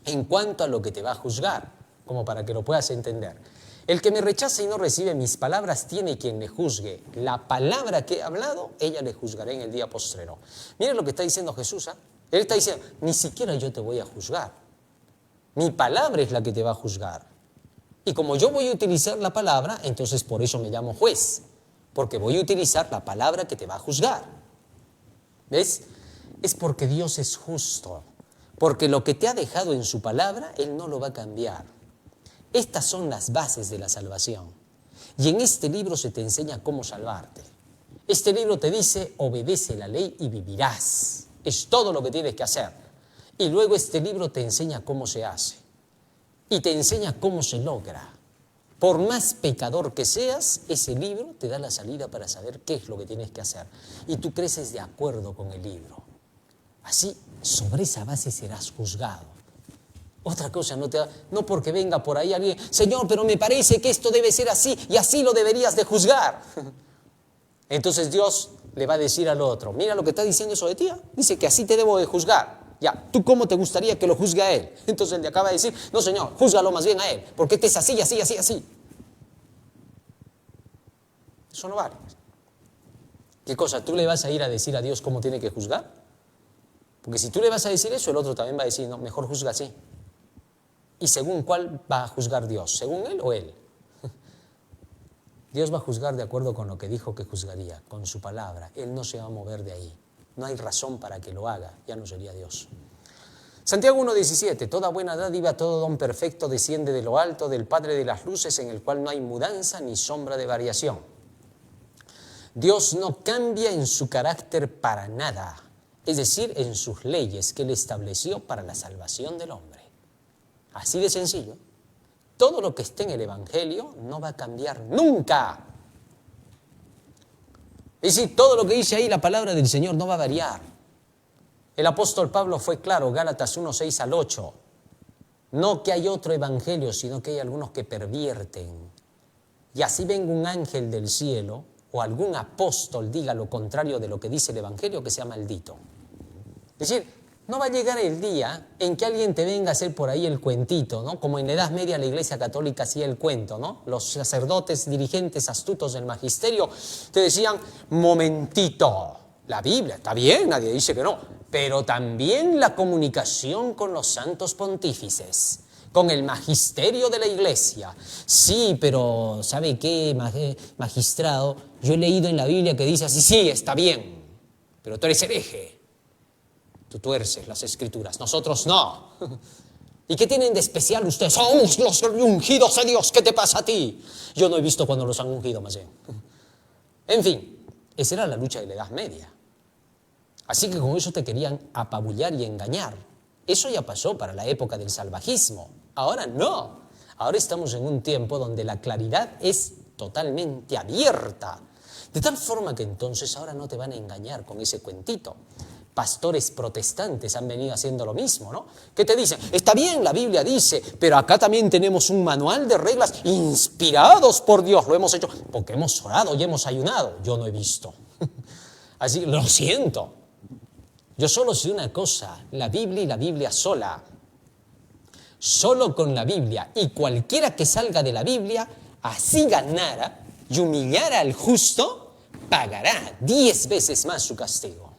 en cuanto a lo que te va a juzgar, como para que lo puedas entender. El que me rechaza y no recibe mis palabras tiene quien le juzgue. La palabra que he hablado, ella le juzgaré en el día postrero. Miren lo que está diciendo Jesús, ¿eh? Él está diciendo: ni siquiera yo te voy a juzgar. Mi palabra es la que te va a juzgar. Y como yo voy a utilizar la palabra, entonces por eso me llamo juez. Porque voy a utilizar la palabra que te va a juzgar. ¿Ves? Es porque Dios es justo. Porque lo que te ha dejado en su palabra, Él no lo va a cambiar. Estas son las bases de la salvación. Y en este libro se te enseña cómo salvarte. Este libro te dice: obedece la ley y vivirás. Es todo lo que tienes que hacer. Y luego este libro te enseña cómo se hace. Y te enseña cómo se logra. Por más pecador que seas, ese libro te da la salida para saber qué es lo que tienes que hacer. Y tú creces de acuerdo con el libro. Así, sobre esa base serás juzgado. Otra cosa, no porque venga por ahí alguien, Señor, pero me parece que esto debe ser así y así lo deberías de juzgar. Entonces Dios le va a decir al otro, mira lo que está diciendo eso de ti, dice que así te debo de juzgar. Ya, ¿tú cómo te gustaría que lo juzgue a él? Entonces él le acaba de decir, no Señor, júzgalo más bien a él, porque este es así, así, así, así. Eso no vale. ¿Qué cosa? ¿Tú le vas a ir a decir a Dios cómo tiene que juzgar? Porque si tú le vas a decir eso, el otro también va a decir, no, mejor juzga así. ¿Y según cuál va a juzgar Dios? ¿Según él o él? Dios va a juzgar de acuerdo con lo que dijo que juzgaría, con su palabra. Él no se va a mover de ahí. No hay razón para que lo haga, ya no sería Dios. Santiago 1:17, toda buena dádiva, todo don perfecto desciende de lo alto, del Padre de las luces, en el cual no hay mudanza ni sombra de variación. Dios no cambia en su carácter para nada, es decir, en sus leyes que Él estableció para la salvación del hombre. Así de sencillo. Todo lo que esté en el Evangelio no va a cambiar nunca. Es decir, todo lo que dice ahí la palabra del Señor no va a variar. El apóstol Pablo fue claro, Gálatas 1:6-8. No que hay otro evangelio, sino que hay algunos que pervierten. Y así venga un ángel del cielo o algún apóstol diga lo contrario de lo que dice el evangelio, que sea maldito. Es decir, no va a llegar el día en que alguien te venga a hacer por ahí el cuentito, ¿no? Como en la Edad Media la Iglesia Católica hacía el cuento, ¿no? Los sacerdotes, dirigentes astutos del magisterio te decían, momentito, la Biblia, está bien, nadie dice que no, pero también la comunicación con los santos pontífices, con el magisterio de la Iglesia. Sí, pero ¿sabe qué, magistrado? Yo he leído en la Biblia que dice así, sí, está bien, pero tú eres hereje. Tú tuerces las escrituras, nosotros no. ¿Y qué tienen de especial ustedes? Somos los ungidos de Dios, ¿qué te pasa a ti? Yo no he visto cuando los han ungido más bien. En fin, esa era la lucha de la Edad Media. Así que con eso te querían apabullar y engañar. Eso ya pasó para la época del salvajismo. Ahora no. Ahora estamos en un tiempo donde la claridad es totalmente abierta. De tal forma que entonces ahora no te van a engañar con ese cuentito. Pastores protestantes han venido haciendo lo mismo, ¿no? Que te dicen, está bien, la Biblia dice, pero acá también tenemos un manual de reglas inspirados por Dios. Lo hemos hecho porque hemos orado y hemos ayunado. Yo no he visto. Así que lo siento. Yo solo sé una cosa, la Biblia y la Biblia sola. Solo con la Biblia. Y cualquiera que salga de la Biblia, así ganara y humillara al justo, pagará 10 veces más su castigo.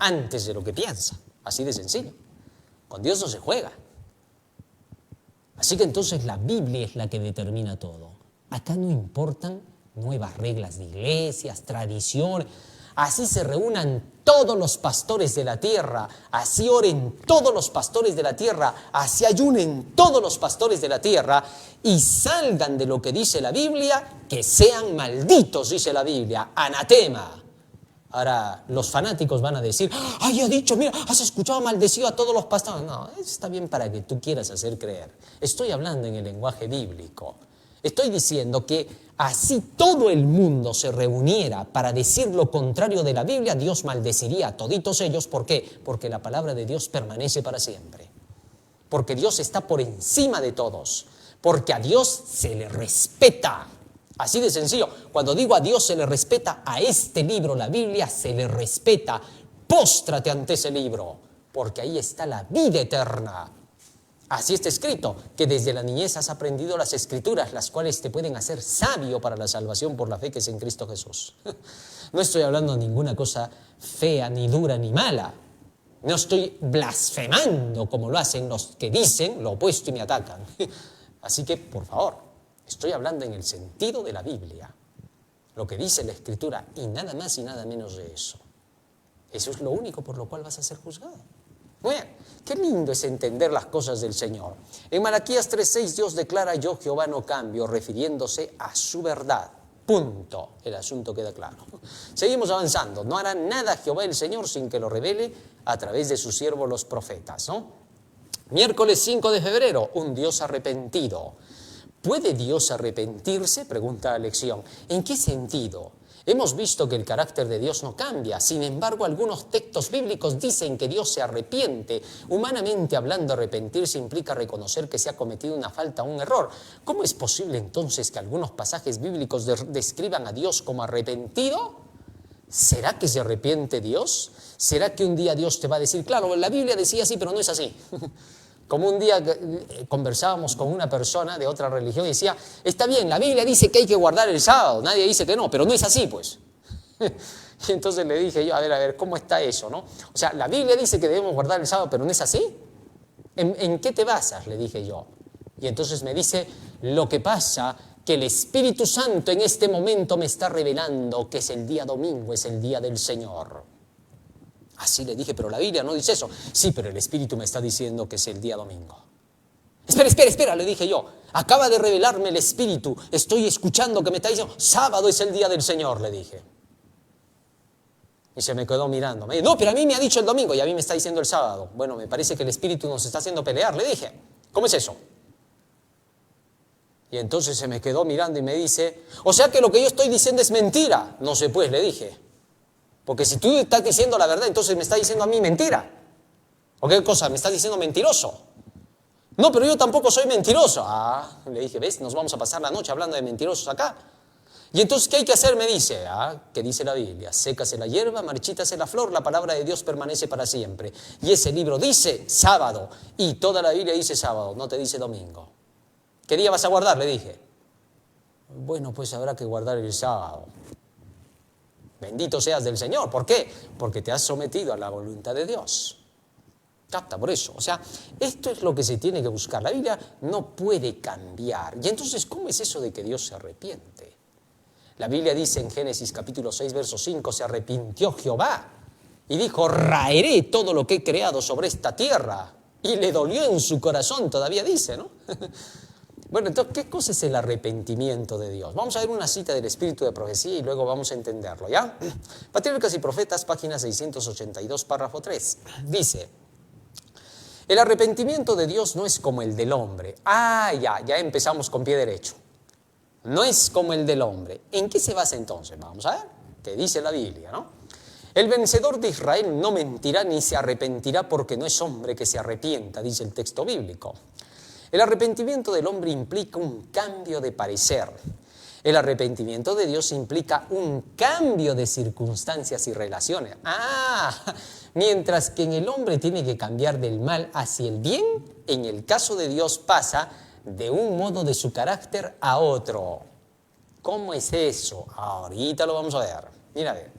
Antes de lo que piensa. Así de sencillo. Con Dios no se juega. Así que entonces la Biblia es la que determina todo. Acá no importan nuevas reglas de iglesias, tradiciones. Así se reúnan todos los pastores de la tierra, así oren todos los pastores de la tierra, así ayunen todos los pastores de la tierra y salgan de lo que dice la Biblia, que sean malditos, dice la Biblia, anatema. Ahora, los fanáticos van a decir, ¡ay, ha dicho, mira, has escuchado maldecido a todos los pastores! No, eso está bien para que tú quieras hacer creer. Estoy hablando en el lenguaje bíblico. Estoy diciendo que así todo el mundo se reuniera para decir lo contrario de la Biblia, Dios maldeciría a toditos ellos. ¿Por qué? Porque la palabra de Dios permanece para siempre. Porque Dios está por encima de todos. Porque a Dios se le respeta. Así de sencillo. Cuando digo a Dios se le respeta, a este libro, la Biblia, se le respeta. Póstrate ante ese libro, porque ahí está la vida eterna. Así está escrito, que desde la niñez has aprendido las escrituras, las cuales te pueden hacer sabio para la salvación por la fe que es en Cristo Jesús. No estoy hablando de ninguna cosa fea, ni dura, ni mala. No estoy blasfemando como lo hacen los que dicen lo opuesto y me atacan. Así que, por favor, estoy hablando en el sentido de la Biblia, lo que dice la Escritura y nada más y nada menos de eso. Eso es lo único por lo cual vas a ser juzgado. Muy bien, qué lindo es entender las cosas del Señor. En Malaquías 3:6 Dios declara, yo Jehová no cambio, refiriéndose a su verdad. Punto. El asunto queda claro. Seguimos avanzando. No hará nada Jehová el Señor sin que lo revele a través de sus siervos los profetas, ¿no? Miércoles 5 de febrero, un Dios arrepentido. ¿Puede Dios arrepentirse?, pregunta la lección. ¿En qué sentido? Hemos visto que el carácter de Dios no cambia. Sin embargo, algunos textos bíblicos dicen que Dios se arrepiente. Humanamente hablando, arrepentirse implica reconocer que se ha cometido una falta o un error. ¿Cómo es posible entonces que algunos pasajes bíblicos describan a Dios como arrepentido? ¿Será que se arrepiente Dios? ¿Será que un día Dios te va a decir, claro, la Biblia decía así, pero no es así? Como un día conversábamos con una persona de otra religión y decía, está bien, la Biblia dice que hay que guardar el sábado, nadie dice que no, pero no es así, pues. Y entonces le dije yo, a ver, ¿cómo está eso, no? O sea, la Biblia dice que debemos guardar el sábado, pero no es así. ¿En qué te basas?, le dije yo. Y entonces me dice, lo que pasa que el Espíritu Santo en este momento me está revelando que es el día domingo, es el día del Señor. Así le dije, pero la Biblia no dice eso. Sí, pero el Espíritu me está diciendo que es el día domingo. Espera, le dije yo. Acaba de revelarme el Espíritu. Estoy escuchando que me está diciendo, sábado es el día del Señor, le dije. Y se me quedó mirando. Me dijo, no, pero a mí me ha dicho el domingo y a mí me está diciendo el sábado. Bueno, me parece que el Espíritu nos está haciendo pelear, le dije. ¿Cómo es eso? Y entonces se me quedó mirando y me dice, o sea que lo que yo estoy diciendo es mentira. No sé pues, le dije. Porque si tú estás diciendo la verdad, entonces me estás diciendo a mí mentira. ¿O qué cosa? ¿Me estás diciendo mentiroso? No, pero yo tampoco soy mentiroso. Ah, le dije, ¿ves? Nos vamos a pasar la noche hablando de mentirosos acá. Y entonces, ¿qué hay que hacer? Me dice, ¿qué dice la Biblia? Sécase la hierba, marchítase la flor, la palabra de Dios permanece para siempre. Y ese libro dice sábado, y toda la Biblia dice sábado, no te dice domingo. ¿Qué día vas a guardar? Le dije. Bueno, pues habrá que guardar el sábado. Bendito seas del Señor. ¿Por qué? Porque te has sometido a la voluntad de Dios. Capta, por eso. O sea, esto es lo que se tiene que buscar. La Biblia no puede cambiar. Y entonces, ¿cómo es eso de que Dios se arrepiente? La Biblia dice en Génesis capítulo 6, verso 5, se arrepintió Jehová y dijo, raeré todo lo que he creado sobre esta tierra. Y le dolió en su corazón, todavía dice, ¿no? Bueno, entonces, ¿qué cosa es el arrepentimiento de Dios? Vamos a ver una cita del Espíritu de Profecía y luego vamos a entenderlo, ¿ya? Patriarcas y Profetas, página 682, párrafo 3. Dice, el arrepentimiento de Dios no es como el del hombre. Ya empezamos con pie derecho. No es como el del hombre. ¿En qué se basa entonces? Vamos a ver, ¿qué dice la Biblia, no? El vencedor de Israel no mentirá ni se arrepentirá porque no es hombre que se arrepienta, dice el texto bíblico. El arrepentimiento del hombre implica un cambio de parecer. El arrepentimiento de Dios implica un cambio de circunstancias y relaciones. Mientras que en el hombre tiene que cambiar del mal hacia el bien, en el caso de Dios pasa de un modo de su carácter a otro. ¿Cómo es eso? Ahorita lo vamos a ver. Mira, a ver.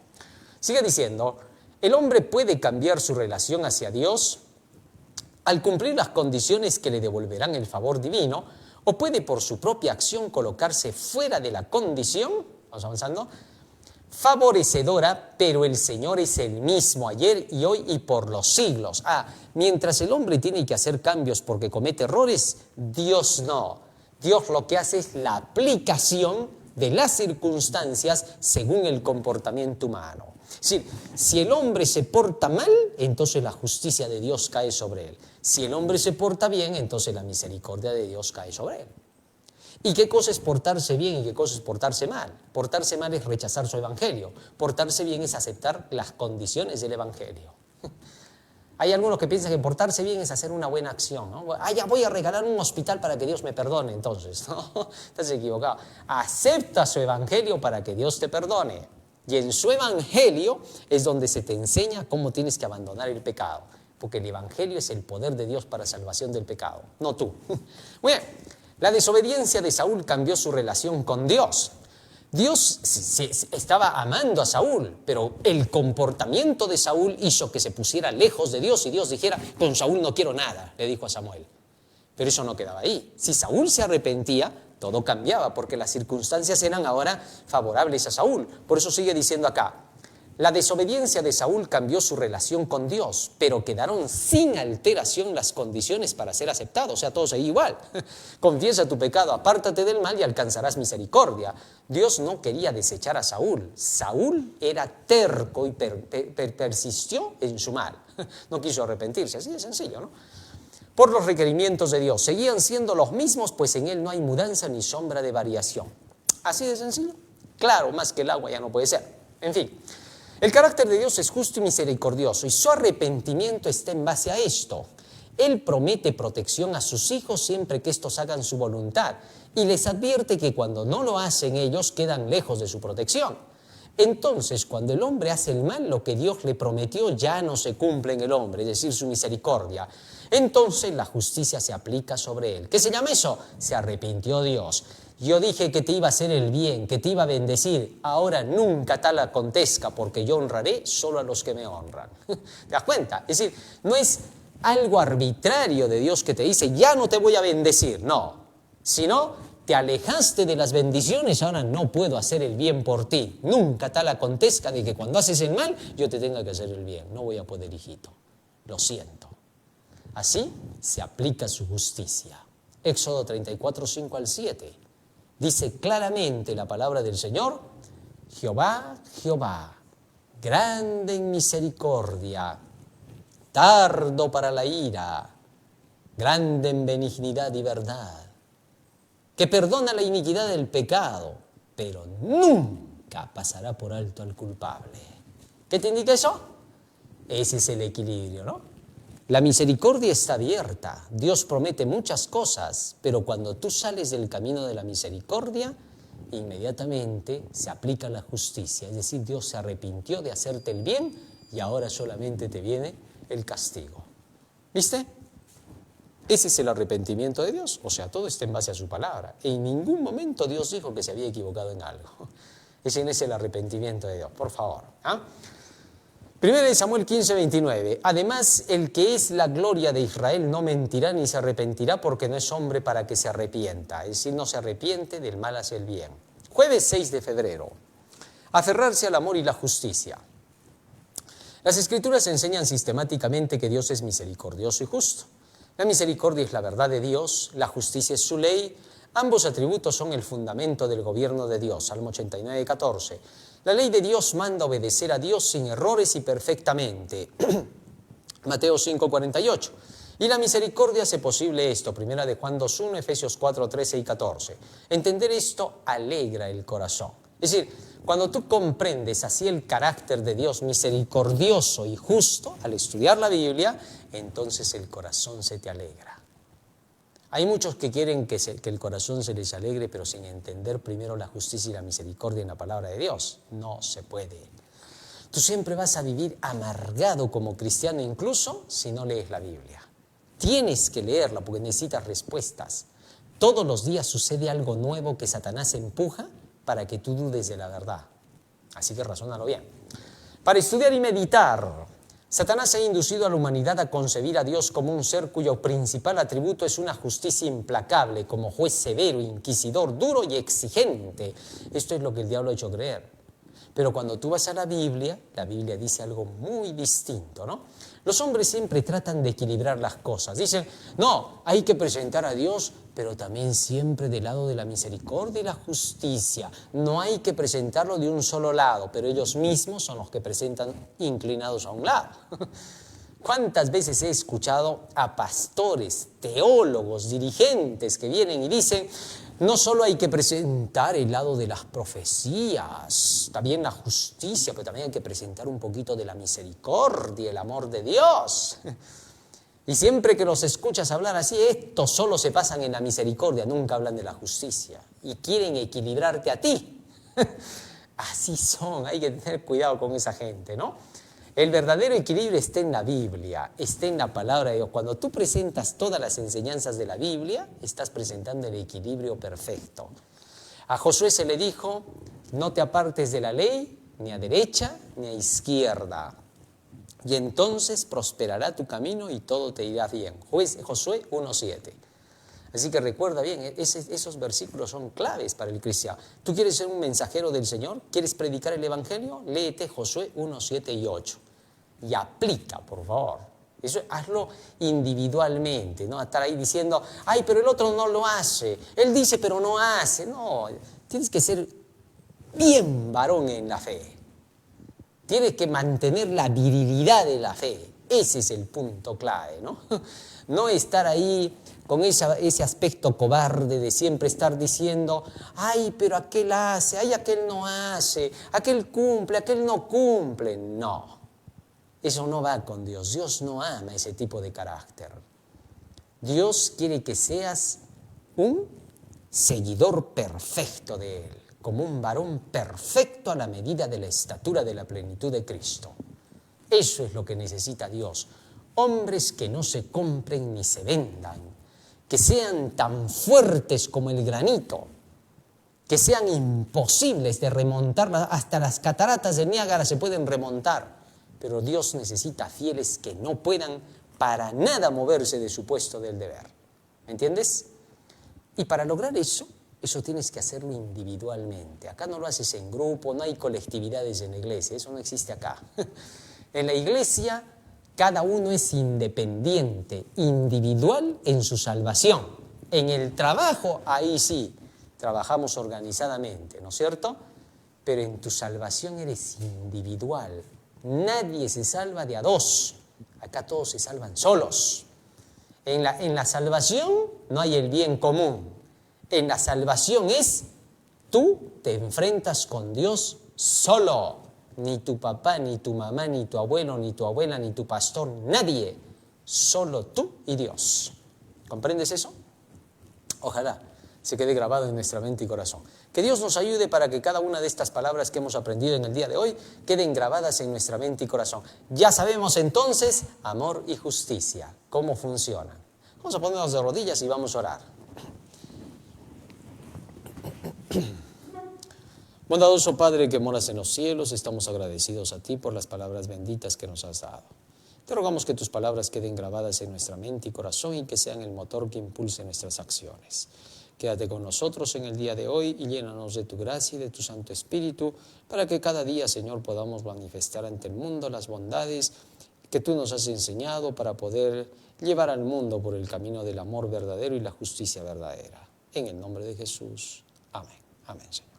Sigue diciendo, el hombre puede cambiar su relación hacia Dios al cumplir las condiciones que le devolverán el favor divino, o puede por su propia acción colocarse fuera de la condición, vamos avanzando, favorecedora, pero el Señor es el mismo ayer y hoy y por los siglos. Mientras el hombre tiene que hacer cambios porque comete errores, Dios no. Dios lo que hace es la aplicación de las circunstancias según el comportamiento humano. Es decir, si el hombre se porta mal, entonces la justicia de Dios cae sobre él. Si el hombre se porta bien, entonces la misericordia de Dios cae sobre él. ¿Y qué cosa es portarse bien y qué cosa es portarse mal? Portarse mal es rechazar su evangelio. Portarse bien es aceptar las condiciones del evangelio. Hay algunos que piensan que portarse bien es hacer una buena acción, ¿no? Ya voy a regalar un hospital para que Dios me perdone, entonces. ¿No? Estás equivocado. Acepta su evangelio para que Dios te perdone. Y en su evangelio es donde se te enseña cómo tienes que abandonar el pecado. Porque el evangelio es el poder de Dios para salvación del pecado, no tú. Muy bien, la desobediencia de Saúl cambió su relación con Dios. Dios estaba amando a Saúl, pero el comportamiento de Saúl hizo que se pusiera lejos de Dios y Dios dijera, con Saúl no quiero nada, le dijo a Samuel. Pero eso no quedaba ahí. Si Saúl se arrepentía, todo cambiaba porque las circunstancias eran ahora favorables a Saúl. Por eso sigue diciendo acá, La desobediencia de Saúl cambió su relación con Dios, pero quedaron sin alteración las condiciones para ser aceptados. O sea, todo sigue igual. Confiesa tu pecado, apártate del mal y alcanzarás misericordia. Dios no quería desechar a Saúl. Saúl era terco y persistió en su mal. No quiso arrepentirse, así de sencillo, ¿no? Por los requerimientos de Dios. Seguían siendo los mismos, pues en él no hay mudanza ni sombra de variación. Así de sencillo. Claro, más que el agua ya no puede ser. En fin. El carácter de Dios es justo y misericordioso y su arrepentimiento está en base a esto. Él promete protección a sus hijos siempre que estos hagan su voluntad y les advierte que cuando no lo hacen ellos quedan lejos de su protección. Entonces, cuando el hombre hace el mal, lo que Dios le prometió ya no se cumple en el hombre, es decir, su misericordia. Entonces la justicia se aplica sobre él. ¿Qué se llama eso? Se arrepintió Dios. Yo dije que te iba a hacer el bien, que te iba a bendecir. Ahora nunca tal acontezca, porque yo honraré solo a los que me honran. ¿Te das cuenta? Es decir, no es algo arbitrario de Dios que te dice, ya no te voy a bendecir. No, sino te alejaste de las bendiciones, ahora no puedo hacer el bien por ti. Nunca tal acontezca de que cuando haces el mal, yo te tenga que hacer el bien. No voy a poder, hijito. Lo siento. Así se aplica su justicia. Éxodo 34, 5 al 7. Dice claramente la palabra del Señor, Jehová, Jehová, grande en misericordia, tardo para la ira, grande en benignidad y verdad, que perdona la iniquidad del pecado, pero nunca pasará por alto al culpable. ¿Qué te indica eso? Ese es el equilibrio, ¿no? La misericordia está abierta, Dios promete muchas cosas, pero cuando tú sales del camino de la misericordia, inmediatamente se aplica la justicia, es decir, Dios se arrepintió de hacerte el bien y ahora solamente te viene el castigo. ¿Viste? Ese es el arrepentimiento de Dios, o sea, todo está en base a su palabra. En ningún momento Dios dijo que se había equivocado en algo. Ese es el arrepentimiento de Dios, por favor. 1 Samuel 15, 29. Además, el que es la gloria de Israel no mentirá ni se arrepentirá porque no es hombre para que se arrepienta. Es decir, no se arrepiente del mal hacia el bien. Jueves 6 de febrero. Aferrarse al amor y la justicia. Las Escrituras enseñan sistemáticamente que Dios es misericordioso y justo. La misericordia es la verdad de Dios, la justicia es su ley. Ambos atributos son el fundamento del gobierno de Dios. Salmo 89, 14. La ley de Dios manda obedecer a Dios sin errores y perfectamente. Mateo 5, 48. Y la misericordia hace posible esto. 1 de Juan 2, 1, Efesios 4, 13 y 14. Entender esto alegra el corazón. Es decir, cuando tú comprendes así el carácter de Dios misericordioso y justo, al estudiar la Biblia, entonces el corazón se te alegra. Hay muchos que quieren que el corazón se les alegre, pero sin entender primero la justicia y la misericordia en la palabra de Dios. No se puede. Tú siempre vas a vivir amargado como cristiano, incluso si no lees la Biblia. Tienes que leerla porque necesitas respuestas. Todos los días sucede algo nuevo que Satanás empuja para que tú dudes de la verdad. Así que razónalo bien. Para estudiar y meditar, Satanás ha inducido a la humanidad a concebir a Dios como un ser cuyo principal atributo es una justicia implacable, como juez severo, inquisidor, duro y exigente. Esto es lo que el diablo ha hecho creer. Pero cuando tú vas a la Biblia dice algo muy distinto, ¿no? Los hombres siempre tratan de equilibrar las cosas. Dicen, no, hay que presentar a Dios, pero también siempre del lado de la misericordia y la justicia. No hay que presentarlo de un solo lado, pero ellos mismos son los que presentan inclinados a un lado. ¿Cuántas veces he escuchado a pastores, teólogos, dirigentes que vienen y dicen, no solo hay que presentar el lado de las profecías, también la justicia, pero también hay que presentar un poquito de la misericordia, el amor de Dios? Y siempre que los escuchas hablar así, estos solo se pasan en la misericordia, nunca hablan de la justicia. Y quieren equilibrarte a ti. Así son, hay que tener cuidado con esa gente, ¿no? El verdadero equilibrio está en la Biblia, está en la palabra de Dios. Cuando tú presentas todas las enseñanzas de la Biblia, estás presentando el equilibrio perfecto. A Josué se le dijo, no te apartes de la ley, ni a derecha ni a izquierda, y entonces prosperará tu camino y todo te irá bien. Josué 1:7. Así que recuerda bien, esos versículos son claves para el cristiano. ¿Tú quieres ser un mensajero del Señor? ¿Quieres predicar el Evangelio? Léete Josué 1, 7 y 8. Y aplica, por favor. Eso hazlo individualmente, ¿no? Estar ahí diciendo, ay, pero el otro no lo hace. Él dice, pero no hace. No, tienes que ser bien varón en la fe. Tienes que mantener la virilidad de la fe. Ese es el punto clave, ¿no? No estar ahí con ese aspecto cobarde de siempre estar diciendo, ay, pero aquel hace, ay, aquel no hace, aquel cumple, aquel no cumple. No, eso no va con Dios. Dios no ama ese tipo de carácter. Dios quiere que seas un seguidor perfecto de Él, como un varón perfecto a la medida de la estatura de la plenitud de Cristo. Eso es lo que necesita Dios. Hombres que no se compren ni se vendan, que sean tan fuertes como el granito, que sean imposibles de remontar, hasta las cataratas de Niágara se pueden remontar, pero Dios necesita fieles que no puedan para nada moverse de su puesto del deber. ¿Me entiendes? Y para lograr eso tienes que hacerlo individualmente. Acá no lo haces en grupo, no hay colectividades en la iglesia, eso no existe acá. En la iglesia cada uno es independiente, individual en su salvación. En el trabajo, ahí sí, trabajamos organizadamente, ¿no es cierto? Pero en tu salvación eres individual. Nadie se salva de a dos. Acá todos se salvan solos. En la salvación no hay el bien común. En la salvación es tú te enfrentas con Dios solo. Ni tu papá, ni tu mamá, ni tu abuelo, ni tu abuela, ni tu pastor, nadie. Solo tú y Dios. ¿Comprendes eso? Ojalá se quede grabado en nuestra mente y corazón. Que Dios nos ayude para que cada una de estas palabras que hemos aprendido en el día de hoy queden grabadas en nuestra mente y corazón. Ya sabemos entonces, amor y justicia, cómo funcionan. Vamos a ponernos de rodillas y vamos a orar. Bondadoso Padre que moras en los cielos, estamos agradecidos a ti por las palabras benditas que nos has dado. Te rogamos que tus palabras queden grabadas en nuestra mente y corazón y que sean el motor que impulse nuestras acciones. Quédate con nosotros en el día de hoy y llénanos de tu gracia y de tu Santo Espíritu para que cada día, Señor, podamos manifestar ante el mundo las bondades que tú nos has enseñado para poder llevar al mundo por el camino del amor verdadero y la justicia verdadera. En el nombre de Jesús. Amén. Amén, Señor.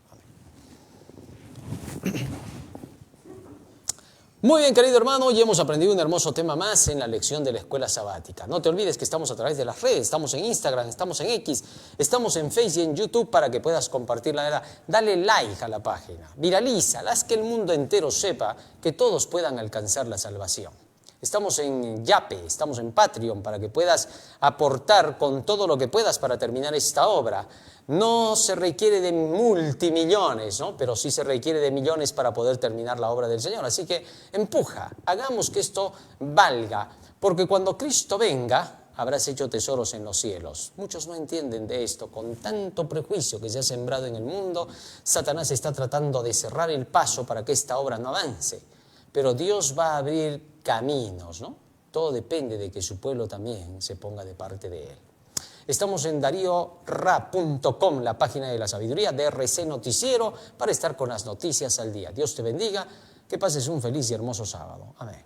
Muy bien, querido hermano, hoy hemos aprendido un hermoso tema más en la lección de la escuela sabática. No te olvides que estamos a través de las redes, estamos en Instagram, estamos en X, estamos en Facebook y en YouTube para que puedas compartirla. Dale like a la página, viralízala, haz que el mundo entero sepa que todos puedan alcanzar la salvación. Estamos en Yape, estamos en Patreon para que puedas aportar con todo lo que puedas para terminar esta obra. No se requiere de multimillones, ¿no? Pero sí se requiere de millones para poder terminar la obra del Señor. Así que empuja, hagamos que esto valga, porque cuando Cristo venga, habrás hecho tesoros en los cielos. Muchos no entienden de esto. Con tanto prejuicio que se ha sembrado en el mundo, Satanás está tratando de cerrar el paso para que esta obra no avance. Pero Dios va a abrir caminos, ¿no? Todo depende de que su pueblo también se ponga de parte de Él. Estamos en dariora.com, la página de la sabiduría, DRC Noticiero, para estar con las noticias al día. Dios te bendiga, que pases un feliz y hermoso sábado. Amén.